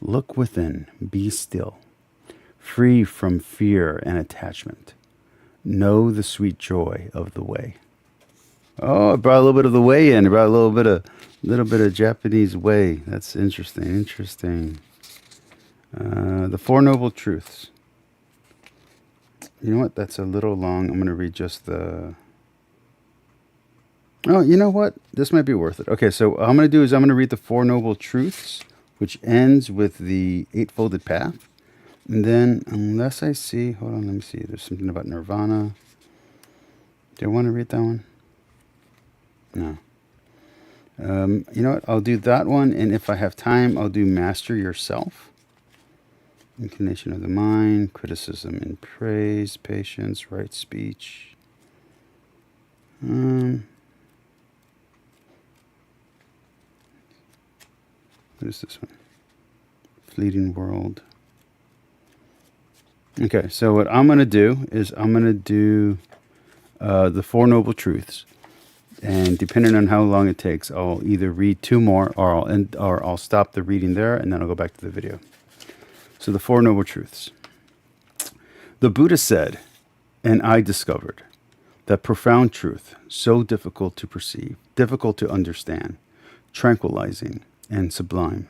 Look within, be still, free from fear and attachment. Know the sweet joy of the way. Oh, I brought a little bit of the way in. I brought a little bit of Japanese way. That's interesting. The Four Noble Truths. You know what? That's a little long. I'm going to read just the... Oh, you know what? This might be worth it. Okay, so what I'm going to do is I'm going to read the Four Noble Truths, which ends with the Eightfold Path. And then, unless I see... Hold on, let me see. There's something about Nirvana. Do I want to read that one? No. You know what? I'll do that one, and if I have time, I'll do Master Yourself. Inclination of the mind, criticism and praise, patience, right speech. What is this one? Fleeting world. Okay, so what I'm going to do is I'm going to do the Four Noble Truths. And depending on how long it takes, I'll either read two more or I'll stop the reading there and then I'll go back to the video. So the Four Noble Truths. The Buddha said, and I discovered, that profound truth, so difficult to perceive, difficult to understand, tranquilizing and sublime,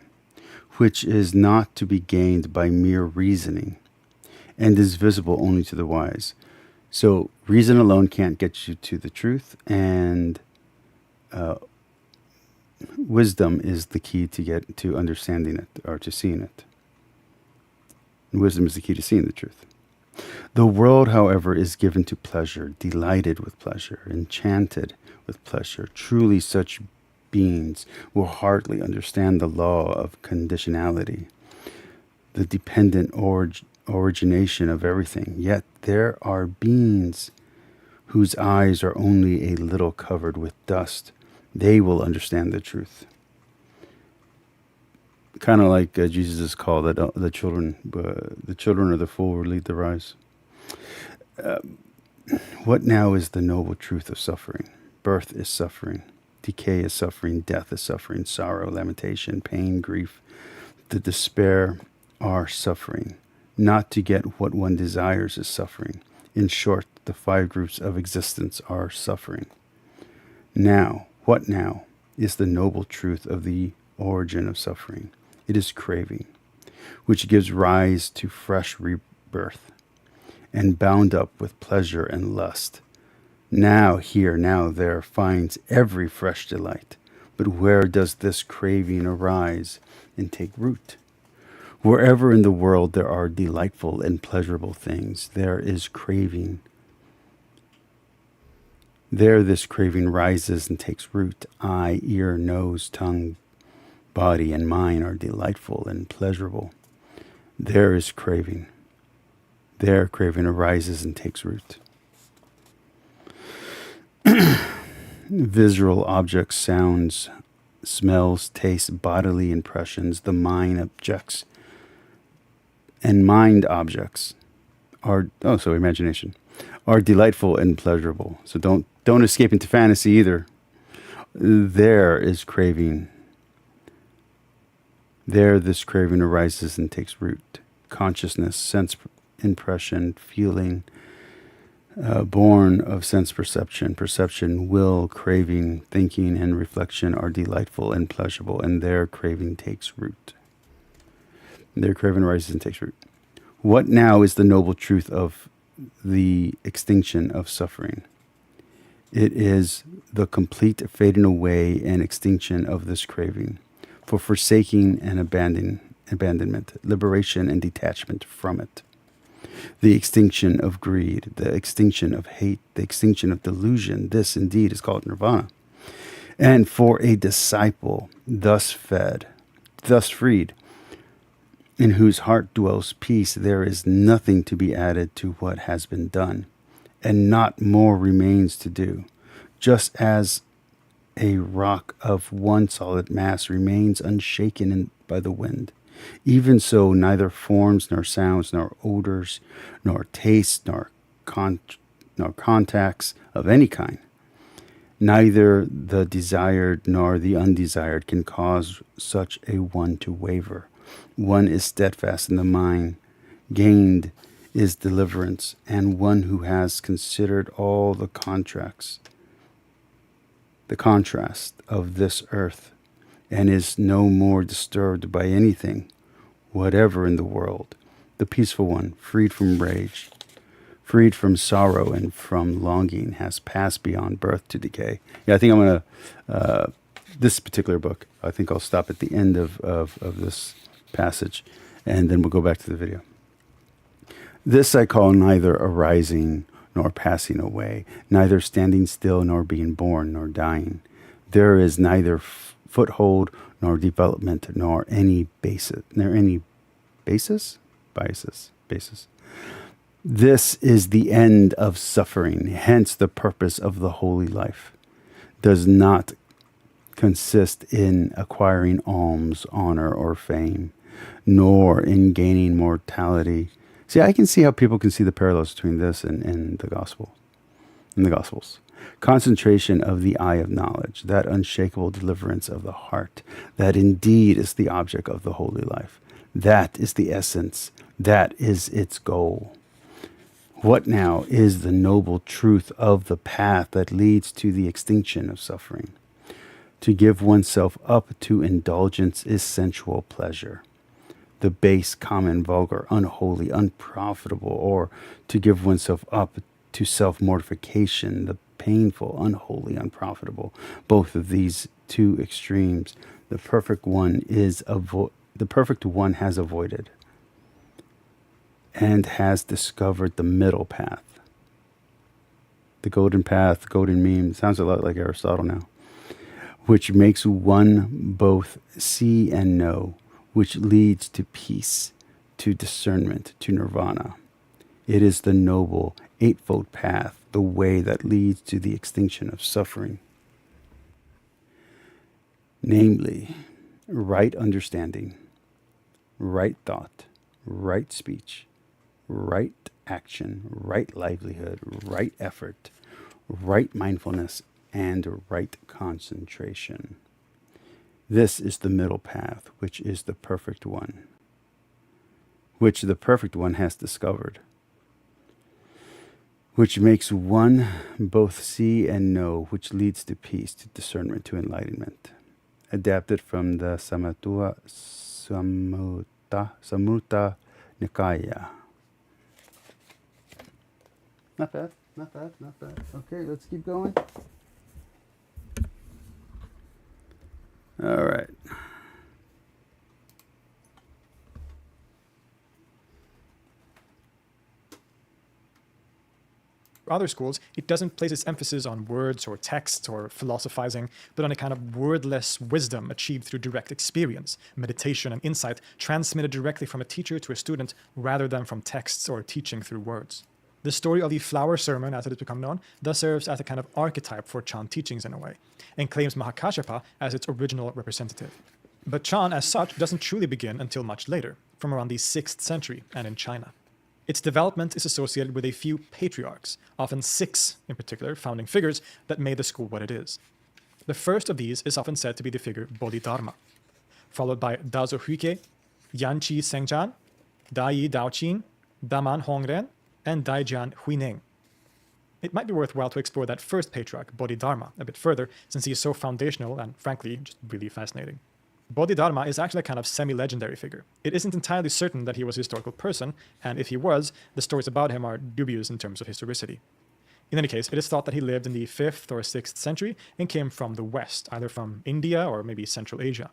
which is not to be gained by mere reasoning, and is visible only to the wise. So reason alone can't get you to the truth, and wisdom is the key to get to understanding it or to seeing it. Wisdom is the key to seeing the truth. The world, however, is given to pleasure, delighted with pleasure, enchanted with pleasure. Truly, such beings will hardly understand the law of conditionality, the dependent origination of everything. Yet there are beings whose eyes are only a little covered with dust. They will understand the truth. Kind of like Jesus' call that the children of the fool will lead the rise. What now is the noble truth of suffering? Birth is suffering. Decay is suffering. Death is suffering. Sorrow, lamentation, pain, grief, the despair are suffering. Not to get what one desires is suffering. In short, the five groups of existence are suffering. Now, what now is the noble truth of the origin of suffering? It is craving, which gives rise to fresh rebirth, and bound up with pleasure and lust. Now here, now there finds every fresh delight. But where does this craving arise and take root? Wherever in the world there are delightful and pleasurable things, there is craving. There this craving rises and takes root. Eye, ear, nose, tongue, body, and mind are delightful and pleasurable. There is craving. There craving arises and takes root. Visual objects, sounds, smells, tastes, bodily impressions, the mind objects, and mind objects are, imagination, are delightful and pleasurable. So don't escape into fantasy either. There is craving. There this craving arises and takes root. Consciousness, sense impression, feeling, born of sense perception. Perception, will, craving, thinking, and reflection are delightful and pleasurable, and their craving takes root. Their craving arises and takes root. What now is the noble truth of the extinction of suffering? It is the complete fading away and extinction of this craving, for forsaking and abandonment, liberation and detachment from it. The extinction of greed, the extinction of hate, the extinction of delusion. This indeed is called nirvana. And for a disciple thus fed, thus freed, in whose heart dwells peace, there is nothing to be added to what has been done, and not more remains to do. Just as a rock of one solid mass remains unshaken by the wind, even so neither forms nor sounds nor odors nor tastes nor contacts of any kind, neither the desired nor the undesired, can cause such a one to waver. One is steadfast in the mind, gained is deliverance, and one who has considered all the contrast of this earth, and is no more disturbed by anything whatever in the world. The peaceful one, freed from rage, freed from sorrow and from longing, has passed beyond birth to decay. Yeah, I think I'm going to, this particular book, I think I'll stop at the end of this passage, and then we'll go back to the video. This I call neither arising nor passing away, neither standing still nor being born nor dying. There is neither foothold nor development nor any basis. This is the end of suffering. Hence the purpose of the holy life does not consist in acquiring alms, honor, or fame, nor in gaining mortality. See, I can see how people can see the parallels between this and the gospel. In the Gospels, concentration of the eye of knowledge, that unshakable deliverance of the heart, that indeed is the object of the holy life. That is the essence. That is its goal. What now is the noble truth of the path that leads to the extinction of suffering? To give oneself up to indulgence is sensual pleasure, the base, common, vulgar, unholy, unprofitable, or to give oneself up to self-mortification, the painful, unholy, unprofitable. Both of these two extremes, the perfect one has avoided and has discovered the middle path. The golden path, golden mean, sounds a lot like Aristotle now, which makes one both see and know, which leads to peace, to discernment, to nirvana. It is the noble eightfold path, the way that leads to the extinction of suffering. Namely, right understanding, right thought, right speech, right action, right livelihood, right effort, right mindfulness, and right concentration. This is the middle path, which is the perfect one, which the perfect one has discovered, which makes one both see and know, which leads to peace, to discernment, to enlightenment. Adapted from the Samutta Nikaya. Not bad, not bad, not bad. Okay, let's keep going. All right. other schools, it doesn't place its emphasis on words or texts or philosophizing, but on a kind of wordless wisdom achieved through direct experience, meditation, and insight transmitted directly from a teacher to a student rather than from texts or teaching through words. The story of the flower sermon, as it has become known, thus serves as a kind of archetype for Chan teachings in a way, and claims Mahakashapa as its original representative. But Chan, as such, doesn't truly begin until much later, from around the 6th century and in China. Its development is associated with a few patriarchs, often 6 in particular, founding figures that made the school what it is. The first of these is often said to be the figure Bodhidharma, followed by Dazo Huike, Yanqi Sengjian, Dai Daoqin, Daman Hongren, and Daijian Huineng. It might be worthwhile to explore that first patriarch, Bodhidharma, a bit further, since he is so foundational and, frankly, just really fascinating. Bodhidharma is actually a kind of semi-legendary figure. It isn't entirely certain that he was a historical person, and if he was, the stories about him are dubious in terms of historicity. In any case, it is thought that he lived in the 5th or 6th century and came from the West, either from India or maybe Central Asia.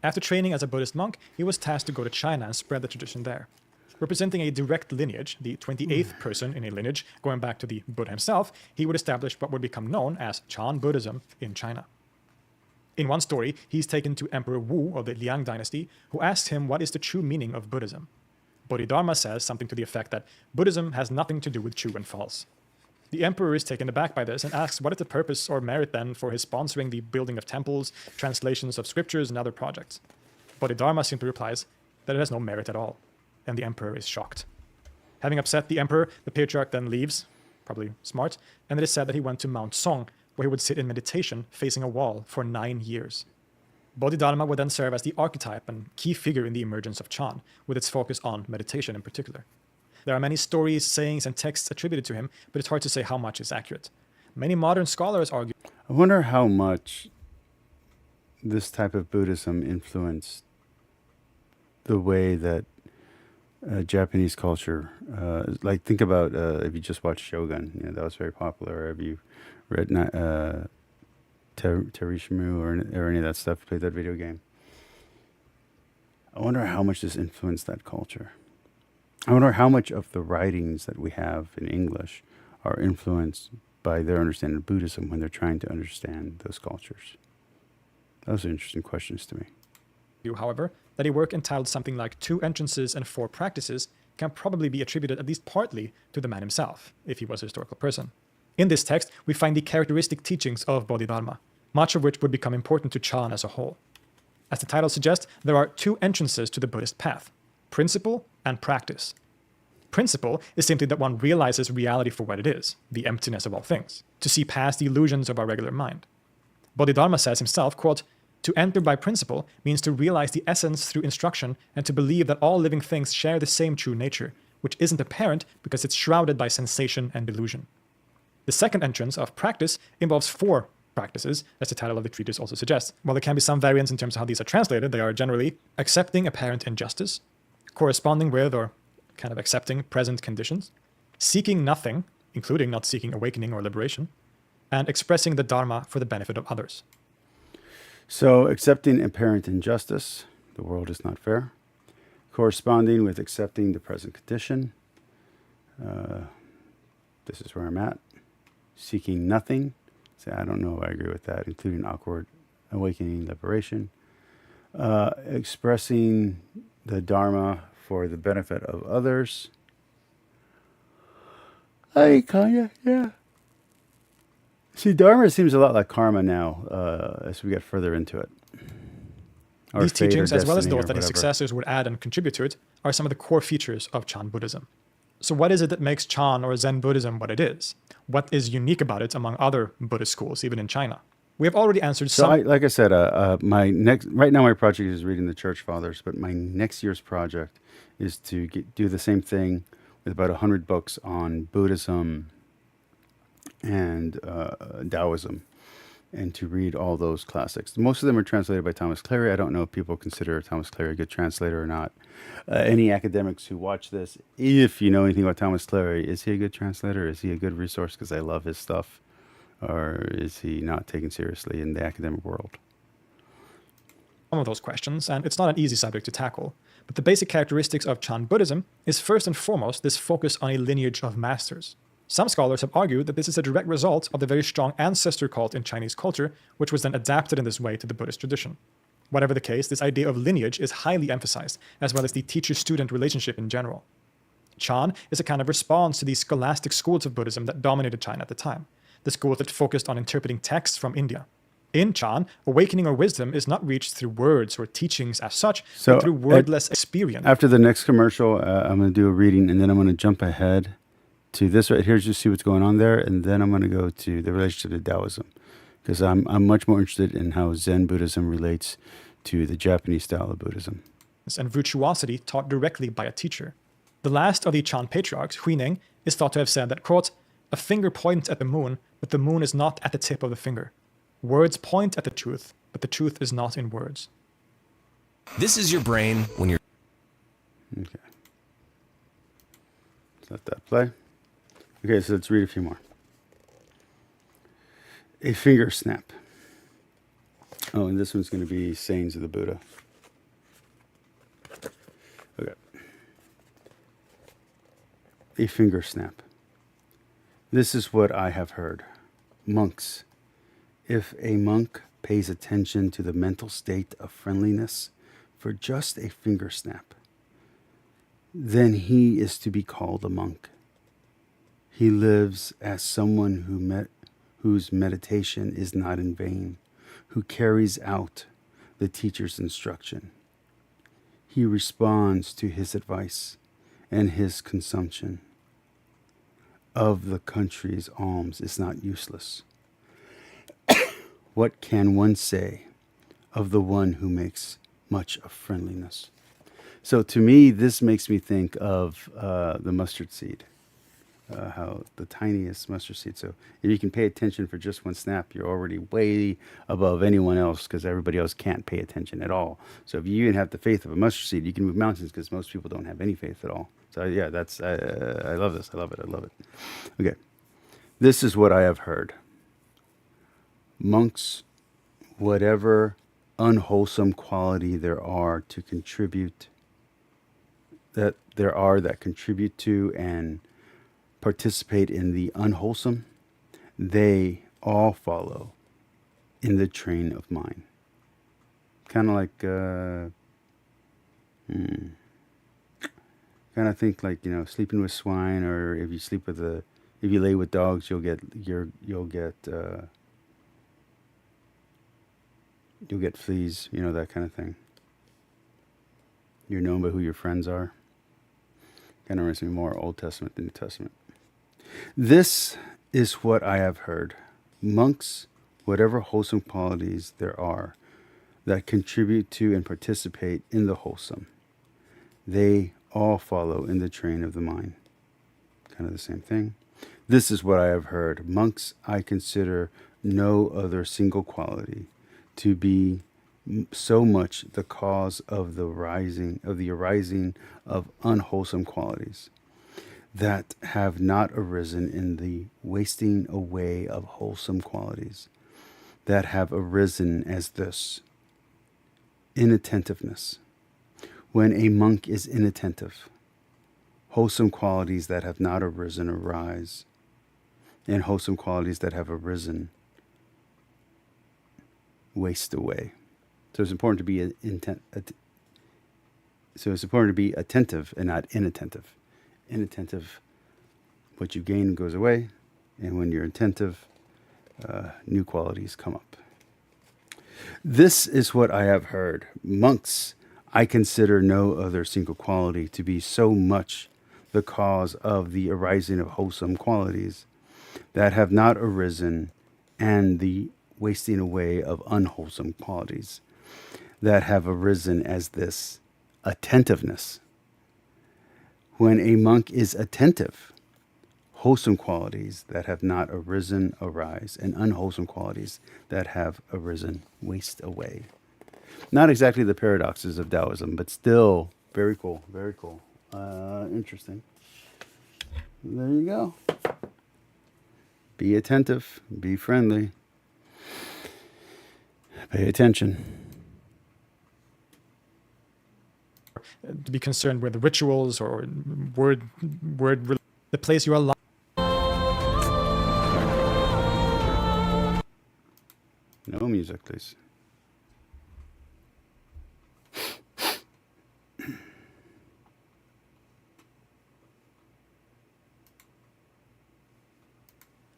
After training as a Buddhist monk, he was tasked to go to China and spread the tradition there. Representing a direct lineage, the 28th person in a lineage going back to the Buddha himself, he would establish what would become known as Chan Buddhism in China. In one story, he's taken to Emperor Wu of the Liang dynasty, who asks him what is the true meaning of Buddhism. Bodhidharma says something to the effect that Buddhism has nothing to do with true and false. The emperor is taken aback by this and asks what is the purpose or merit then for his sponsoring the building of temples, translations of scriptures, and other projects. Bodhidharma simply replies that it has no merit at all, and the emperor is shocked. Having upset the emperor, the patriarch then leaves, probably smart, and it is said that he went to Mount Song, where he would sit in meditation facing a wall for 9 years. Bodhidharma would then serve as the archetype and key figure in the emergence of Chan, with its focus on meditation in particular. There are many stories, sayings, and texts attributed to him, but it's hard to say how much is accurate. Many modern scholars argue. I wonder how much this type of Buddhism influenced the way that Japanese culture, like think about if you just watched Shogun, that was very popular. Or have you read Terishimu or any of that stuff, played that video game? I wonder how much this influenced that culture. I wonder how much of the writings that we have in English are influenced by their understanding of Buddhism when they're trying to understand those cultures. Those are interesting questions to me. However, that a work entitled something like 2 Entrances and 4 Practices can probably be attributed at least partly to the man himself, if he was a historical person. In this text, we find the characteristic teachings of Bodhidharma, much of which would become important to Chan as a whole. As the title suggests, there are 2 entrances to the Buddhist path: principle and practice. Principle is simply that one realizes reality for what it is, the emptiness of all things, to see past the illusions of our regular mind. Bodhidharma says himself, quote, "To enter by principle means to realize the essence through instruction and to believe that all living things share the same true nature, which isn't apparent because it's shrouded by sensation and delusion." The second entrance of practice involves 4 practices, as the title of the treatise also suggests. While there can be some variance in terms of how these are translated, they are generally accepting apparent injustice, corresponding with or kind of accepting present conditions, seeking nothing, including not seeking awakening or liberation, and expressing the Dharma for the benefit of others. So, accepting apparent injustice, the world is not fair, corresponding with accepting the present condition, this is where I'm at, seeking nothing, say, I don't know if I agree with that, including awkward awakening, liberation, expressing the Dharma for the benefit of others. Yeah. See, Dharma seems a lot like karma now as we get further into it. Or These teachings, as well as destiny those or that his whatever. successors would add and contribute to it, are some of the core features of Chan Buddhism. So what is it that makes Chan or Zen Buddhism what it is? What is unique about it among other Buddhist schools, even in China? We have already answered So, some. like I said, right now my project is reading the Church Fathers, but my next year's project is to do the same thing with about 100 books on Buddhism and Taoism, and to read all those classics. Most of them are translated by Thomas Cleary. I don't know if people consider Thomas Cleary a good translator or not. Any academics who watch this, if you know anything about Thomas Cleary, is he a good translator? Is he a good resource? Because I love his stuff. Or is he not taken seriously in the academic world? Some of those questions, and it's not an easy subject to tackle. But the basic characteristics of Chan Buddhism is first and foremost this focus on a lineage of masters. Some scholars have argued that this is a direct result of the very strong ancestor cult in Chinese culture, which was then adapted in this way to the Buddhist tradition. Whatever the case, this idea of lineage is highly emphasized, as well as the teacher-student relationship in general. Chan is a kind of response to the scholastic schools of Buddhism that dominated China at the time, the schools that focused on interpreting texts from India. In Chan, awakening or wisdom is not reached through words or teachings as such, but through wordless experience. After the next commercial, I'm going to do a reading, and then I'm going to jump ahead to this right here, just see what's going on there, and then I'm going to go to the relationship to Taoism, because I'm much more interested in how Zen Buddhism relates to the Japanese style of Buddhism. And virtuosity taught directly by a teacher. The last of the Chan patriarchs, Huineng, is thought to have said that, quote, "A finger points at the moon, but the moon is not at the tip of the finger. Words point at the truth, but the truth is not in words." This is your brain when you're... Okay. Let's let that play. Okay, so let's read a few more. A finger snap. Oh, and this one's going to be sayings of the Buddha. Okay. A finger snap. This is what I have heard. Monks, if a monk pays attention to the mental state of friendliness for just a finger snap, then he is to be called a monk. He lives as someone whose meditation is not in vain, who carries out the teacher's instruction. He responds to his advice and his consumption of the country's alms is not useless. What can one say of the one who makes much of friendliness? So to me, this makes me think of the mustard seed, how the tiniest mustard seed. So if you can pay attention for just one snap, you're already way above anyone else, because everybody else can't pay attention at all. So if you even have the faith of a mustard seed, you can move mountains, because most people don't have any faith at all. So yeah, that's I love this. I love it. I love it. Okay, this is what I have heard. Monks, whatever unwholesome quality there are to contribute, that contribute to and participate in the unwholesome, they all follow in the train of mine. Kind of like, kind of think like, sleeping with swine, or if you lay with dogs, you'll get fleas, that kind of thing. You're known by who your friends are. Kind of reminds me more Old Testament than New Testament. This is what I have heard. Monks, whatever wholesome qualities there are that contribute to and participate in the wholesome, they all follow in the train of the mind. Kind of the same thing. This is what I have heard. Monks, I consider no other single quality to be so much the cause of the arising of unwholesome qualities that have not arisen in the wasting away of wholesome qualities that have arisen as this: inattentiveness. When a monk is inattentive, wholesome qualities that have not arisen arise, and wholesome qualities that have arisen waste away. So it's important to be attentive and not inattentive. Inattentive, what you gain goes away, and when you're attentive, new qualities come up. This is what I have heard. Monks, I consider no other single quality to be so much the cause of the arising of wholesome qualities that have not arisen, and the wasting away of unwholesome qualities that have arisen as this: attentiveness. When a monk is attentive, wholesome qualities that have not arisen arise, and unwholesome qualities that have arisen waste away. Not exactly the paradoxes of Taoism, but still very cool, very cool. Interesting. There you go. Be attentive, be friendly, pay attention. To be concerned with rituals or the place you are alive. No music, please.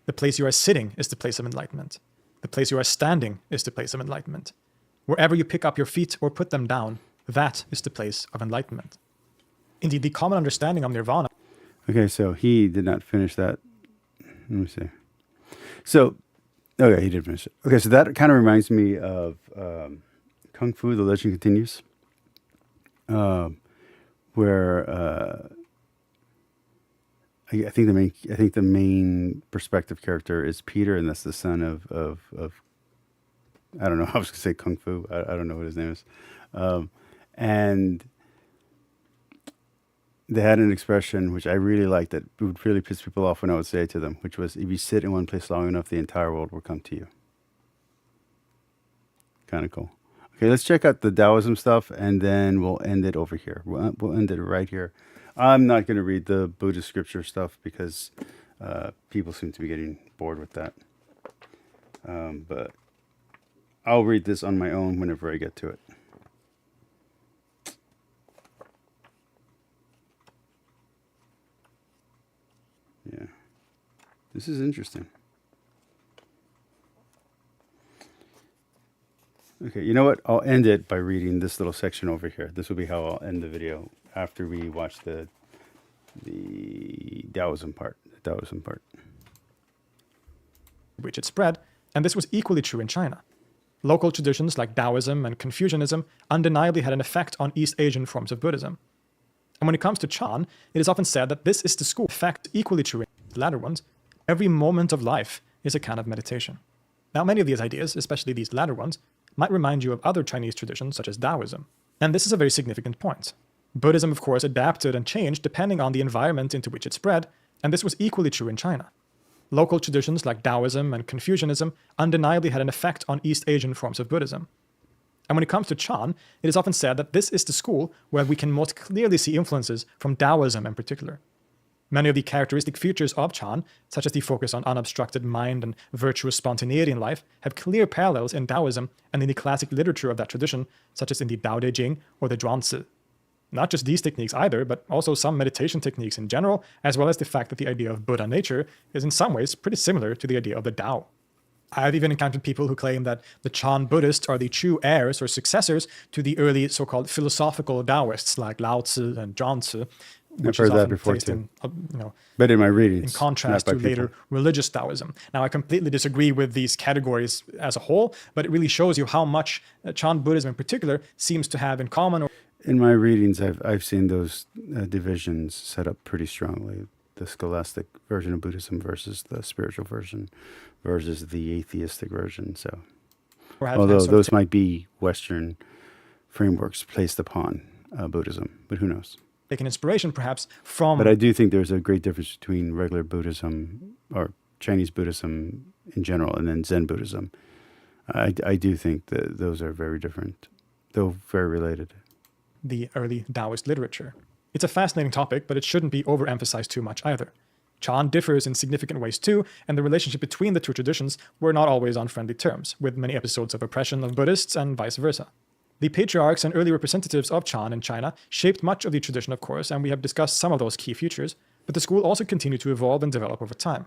The place you are sitting is the place of enlightenment. The place you are standing is the place of enlightenment. Wherever you pick up your feet or put them down, that is the place of enlightenment. Indeed, the common understanding of nirvana. Okay, so he did not finish that. Let me see. So, okay, he did finish it. Okay, so that kind of reminds me of Kung Fu, The Legend Continues, where I think the main perspective character is Peter, and that's the son of I don't know. I was gonna say Kung Fu. I don't know what his name is, and they had an expression which I really liked that would really piss people off when I would say it to them, which was, "If you sit in one place long enough, the entire world will come to you." Kind of cool. Okay, let's check out the Taoism stuff, and then we'll end it over here. We'll end it right here. I'm not going to read the Buddhist scripture stuff because people seem to be getting bored with that. But I'll read this on my own whenever I get to it. Yeah, this is interesting. Okay, you know what? I'll end it by reading this little section over here. This will be how I'll end the video after we watch the Taoism part. The Taoism part. Which it spread, and this was equally true in China. Local traditions like Taoism and Confucianism undeniably had an effect on East Asian forms of Buddhism. And when it comes to Chan, it is often said that this is the school. In fact, equally true in the latter ones, every moment of life is a kind of meditation. Now, many of these ideas, especially these latter ones, might remind you of other Chinese traditions such as Taoism. And this is a very significant point. Buddhism, of course, adapted and changed depending on the environment into which it spread, and this was equally true in China. Local traditions like Taoism and Confucianism undeniably had an effect on East Asian forms of Buddhism. And when it comes to Chan, it is often said that this is the school where we can most clearly see influences from Taoism in particular. Many of the characteristic features of Chan, such as the focus on unobstructed mind and virtuous spontaneity in life, have clear parallels in Taoism and in the classic literature of that tradition, such as in the Tao Te Ching or the Zhuangzi. Not just these techniques either, but also some meditation techniques in general, as well as the fact that the idea of Buddha nature is in some ways pretty similar to the idea of the Tao. I've even encountered people who claim that the Chan Buddhists are the true heirs or successors to the early so-called philosophical Taoists like Lao Tzu and Zhuangzi, I've heard that before too. But in my readings, in contrast to later religious Taoism. Now, I completely disagree with these categories as a whole, but it really shows you how much Chan Buddhism in particular seems to have in common. In my readings, I've seen those divisions set up pretty strongly. The scholastic version of Buddhism versus the spiritual version versus the atheistic version. So, although those might be Western frameworks placed upon Buddhism, but who knows? Taking inspiration perhaps from... But I do think there's a great difference between regular Buddhism or Chinese Buddhism in general and then Zen Buddhism. I do think that those are very different, though very related. The early Taoist literature. It's a fascinating topic, but it shouldn't be overemphasized too much either. Chan differs in significant ways too, and the relationship between the two traditions were not always on friendly terms, with many episodes of oppression of Buddhists and vice versa. The patriarchs and early representatives of Chan in China shaped much of the tradition, of course, and we have discussed some of those key features, but the school also continued to evolve and develop over time.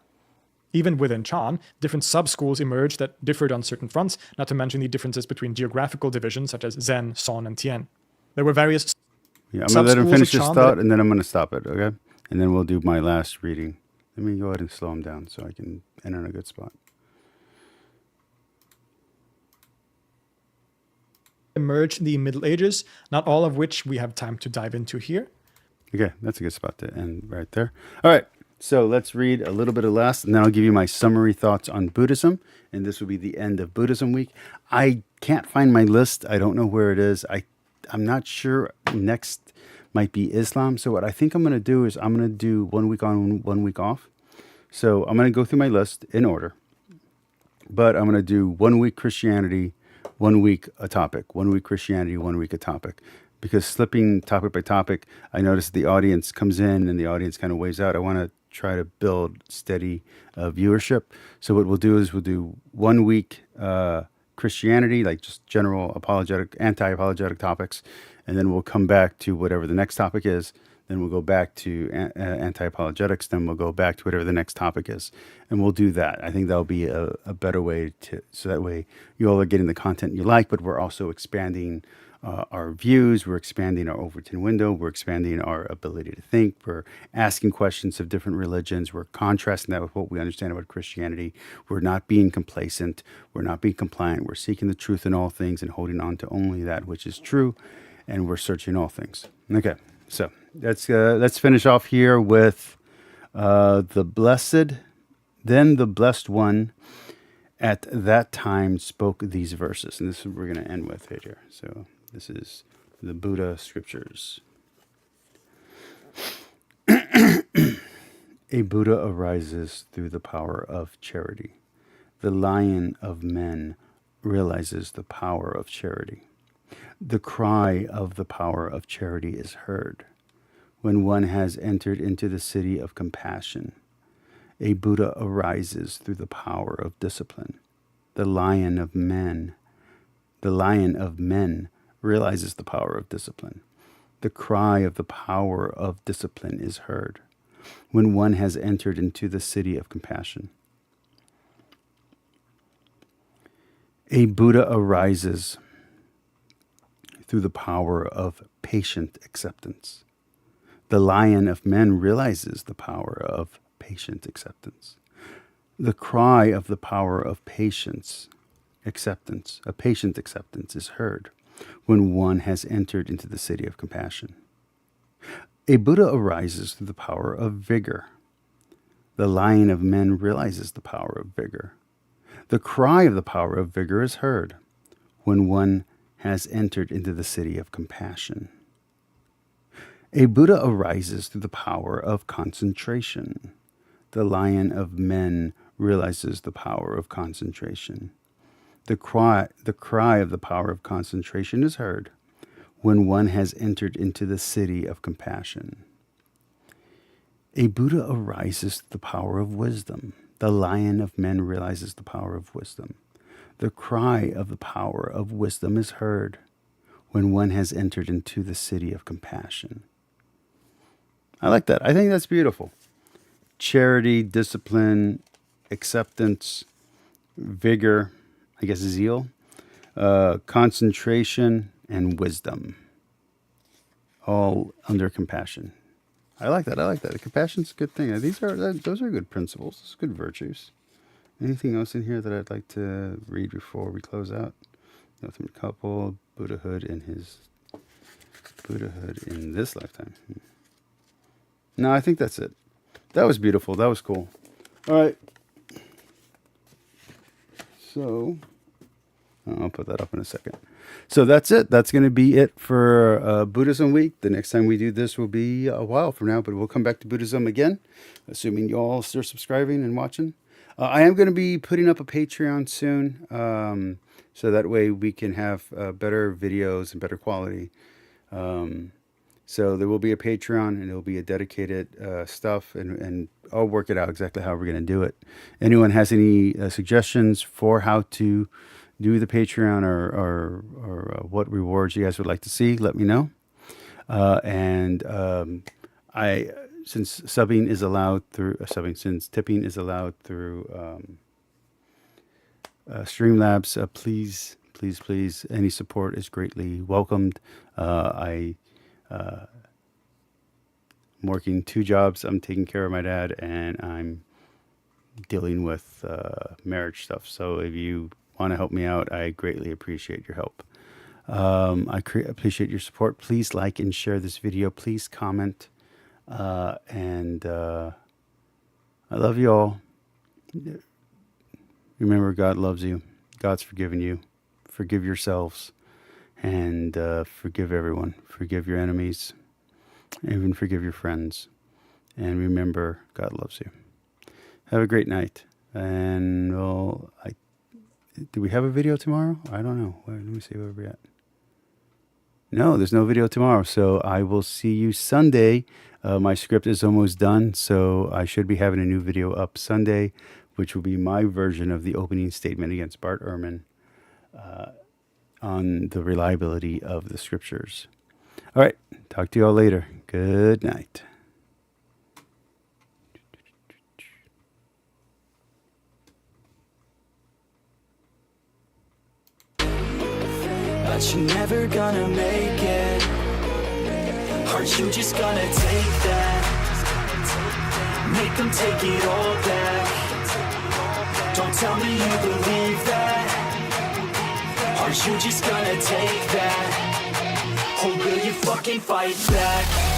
Even within Chan, different sub-schools emerged that differed on certain fronts, not to mention the differences between geographical divisions such as Zen, Son, and Tien. There were various... Yeah, I'm going to let him finish his thought, and then I'm going to stop it, okay? And then we'll do my last reading. Let me go ahead and slow him down so I can end on a good spot. Emerged in the Middle Ages, not all of which we have time to dive into here. Okay, that's a good spot to end right there. All right, so let's read a little bit of last, and then I'll give you my summary thoughts on Buddhism, and this will be the end of Buddhism week. I can't find my list. I don't know where it is. I'm not sure. Next might be Islam. So what I think I'm going to do is I'm going to do 1 week on, 1 week off. So I'm going to go through my list in order, but I'm going to do 1 week Christianity, 1 week a topic, 1 week Christianity, 1 week a topic, because slipping topic by topic, I notice the audience comes in and the audience kind of waves out. I want to try to build steady viewership. So what we'll do is we'll do 1 week Christianity, like just general apologetic, anti-apologetic topics, and then we'll come back to whatever the next topic is. Then we'll go back to anti-apologetics. Then we'll go back to whatever the next topic is, and we'll do that. I think that'll be a better way so that way you all are getting the content you like, but we're also expanding our views. We're expanding our Overton window. We're expanding our ability to think. We're asking questions of different religions. We're contrasting that with what we understand about Christianity. We're not being complacent. We're not being compliant. We're seeking the truth in all things and holding on to only that which is true, and we're searching all things. Okay. So let's finish off here with the blessed. Then the blessed one at that time spoke these verses, and this is what we're going to end with right here. So this is the Buddha scriptures. A Buddha arises through the power of charity. The lion of men realizes the power of charity. The cry of the power of charity is heard when one has entered into the city of compassion. A Buddha arises through the power of discipline. The lion of men realizes the power of discipline. The cry of the power of discipline is heard when one has entered into the city of compassion. A Buddha arises through the power of patient acceptance. The lion of men realizes the power of patient acceptance. The cry of the power of patient acceptance is heard when one has entered into the city of compassion. A Buddha arises through the power of vigor. The lion of men realizes the power of vigor. The cry of the power of vigor is heard when one has entered into the city of compassion. A Buddha arises through the power of concentration. The lion of men realizes the power of concentration. The cry of the power of concentration is heard when one has entered into the city of compassion. A Buddha arises through the power of wisdom. The lion of men realizes the power of wisdom. The cry of the power of wisdom is heard when one has entered into the city of compassion. I like that. I think that's beautiful. Charity, discipline, acceptance, vigor, I guess zeal, concentration, and wisdom. All under compassion. I like that. Compassion's a good thing. Those are good principles. Those are good virtues. Anything else in here that I'd like to read before we close out? Nothing. Couple, Buddhahood in this lifetime. No, I think that's it. That was beautiful. That was cool. All right. So, I'll put that up in a second. So that's it. That's going to be it for Buddhism Week. The next time we do this will be a while from now, but we'll come back to Buddhism again, assuming you all are subscribing and watching. I am going to be putting up a Patreon soon, so that way we can have better videos and better quality. So there will be a Patreon, and there will be a dedicated stuff, and I'll work it out exactly how we're going to do it. Anyone has any suggestions for how to do the Patreon or what rewards you guys would like to see, let me know. Since tipping is allowed through Streamlabs, please, any support is greatly welcomed. I'm working 2 jobs. I'm taking care of my dad, and I'm dealing with marriage stuff. So if you want to help me out, I greatly appreciate your help. I appreciate your support. Please like and share this video. Please comment. And I love you all. Remember, God loves you. God's forgiven you. Forgive yourselves, and forgive everyone. Forgive your enemies. Even forgive your friends. And remember, God loves you. Have a great night. And do we have a video tomorrow? I don't know. Let me see where we're at. No, there's no video tomorrow. So I will see you Sunday. My script is almost done, so I should be having a new video up Sunday, which will be my version of the opening statement against Bart Ehrman. on the reliability of the scriptures. All right, talk to you all later. Good night. But you're never gonna make it. Are you just gonna take that? Make them take it all back. Don't tell me you believe that. Are you just gonna take that? Or will you fucking fight back?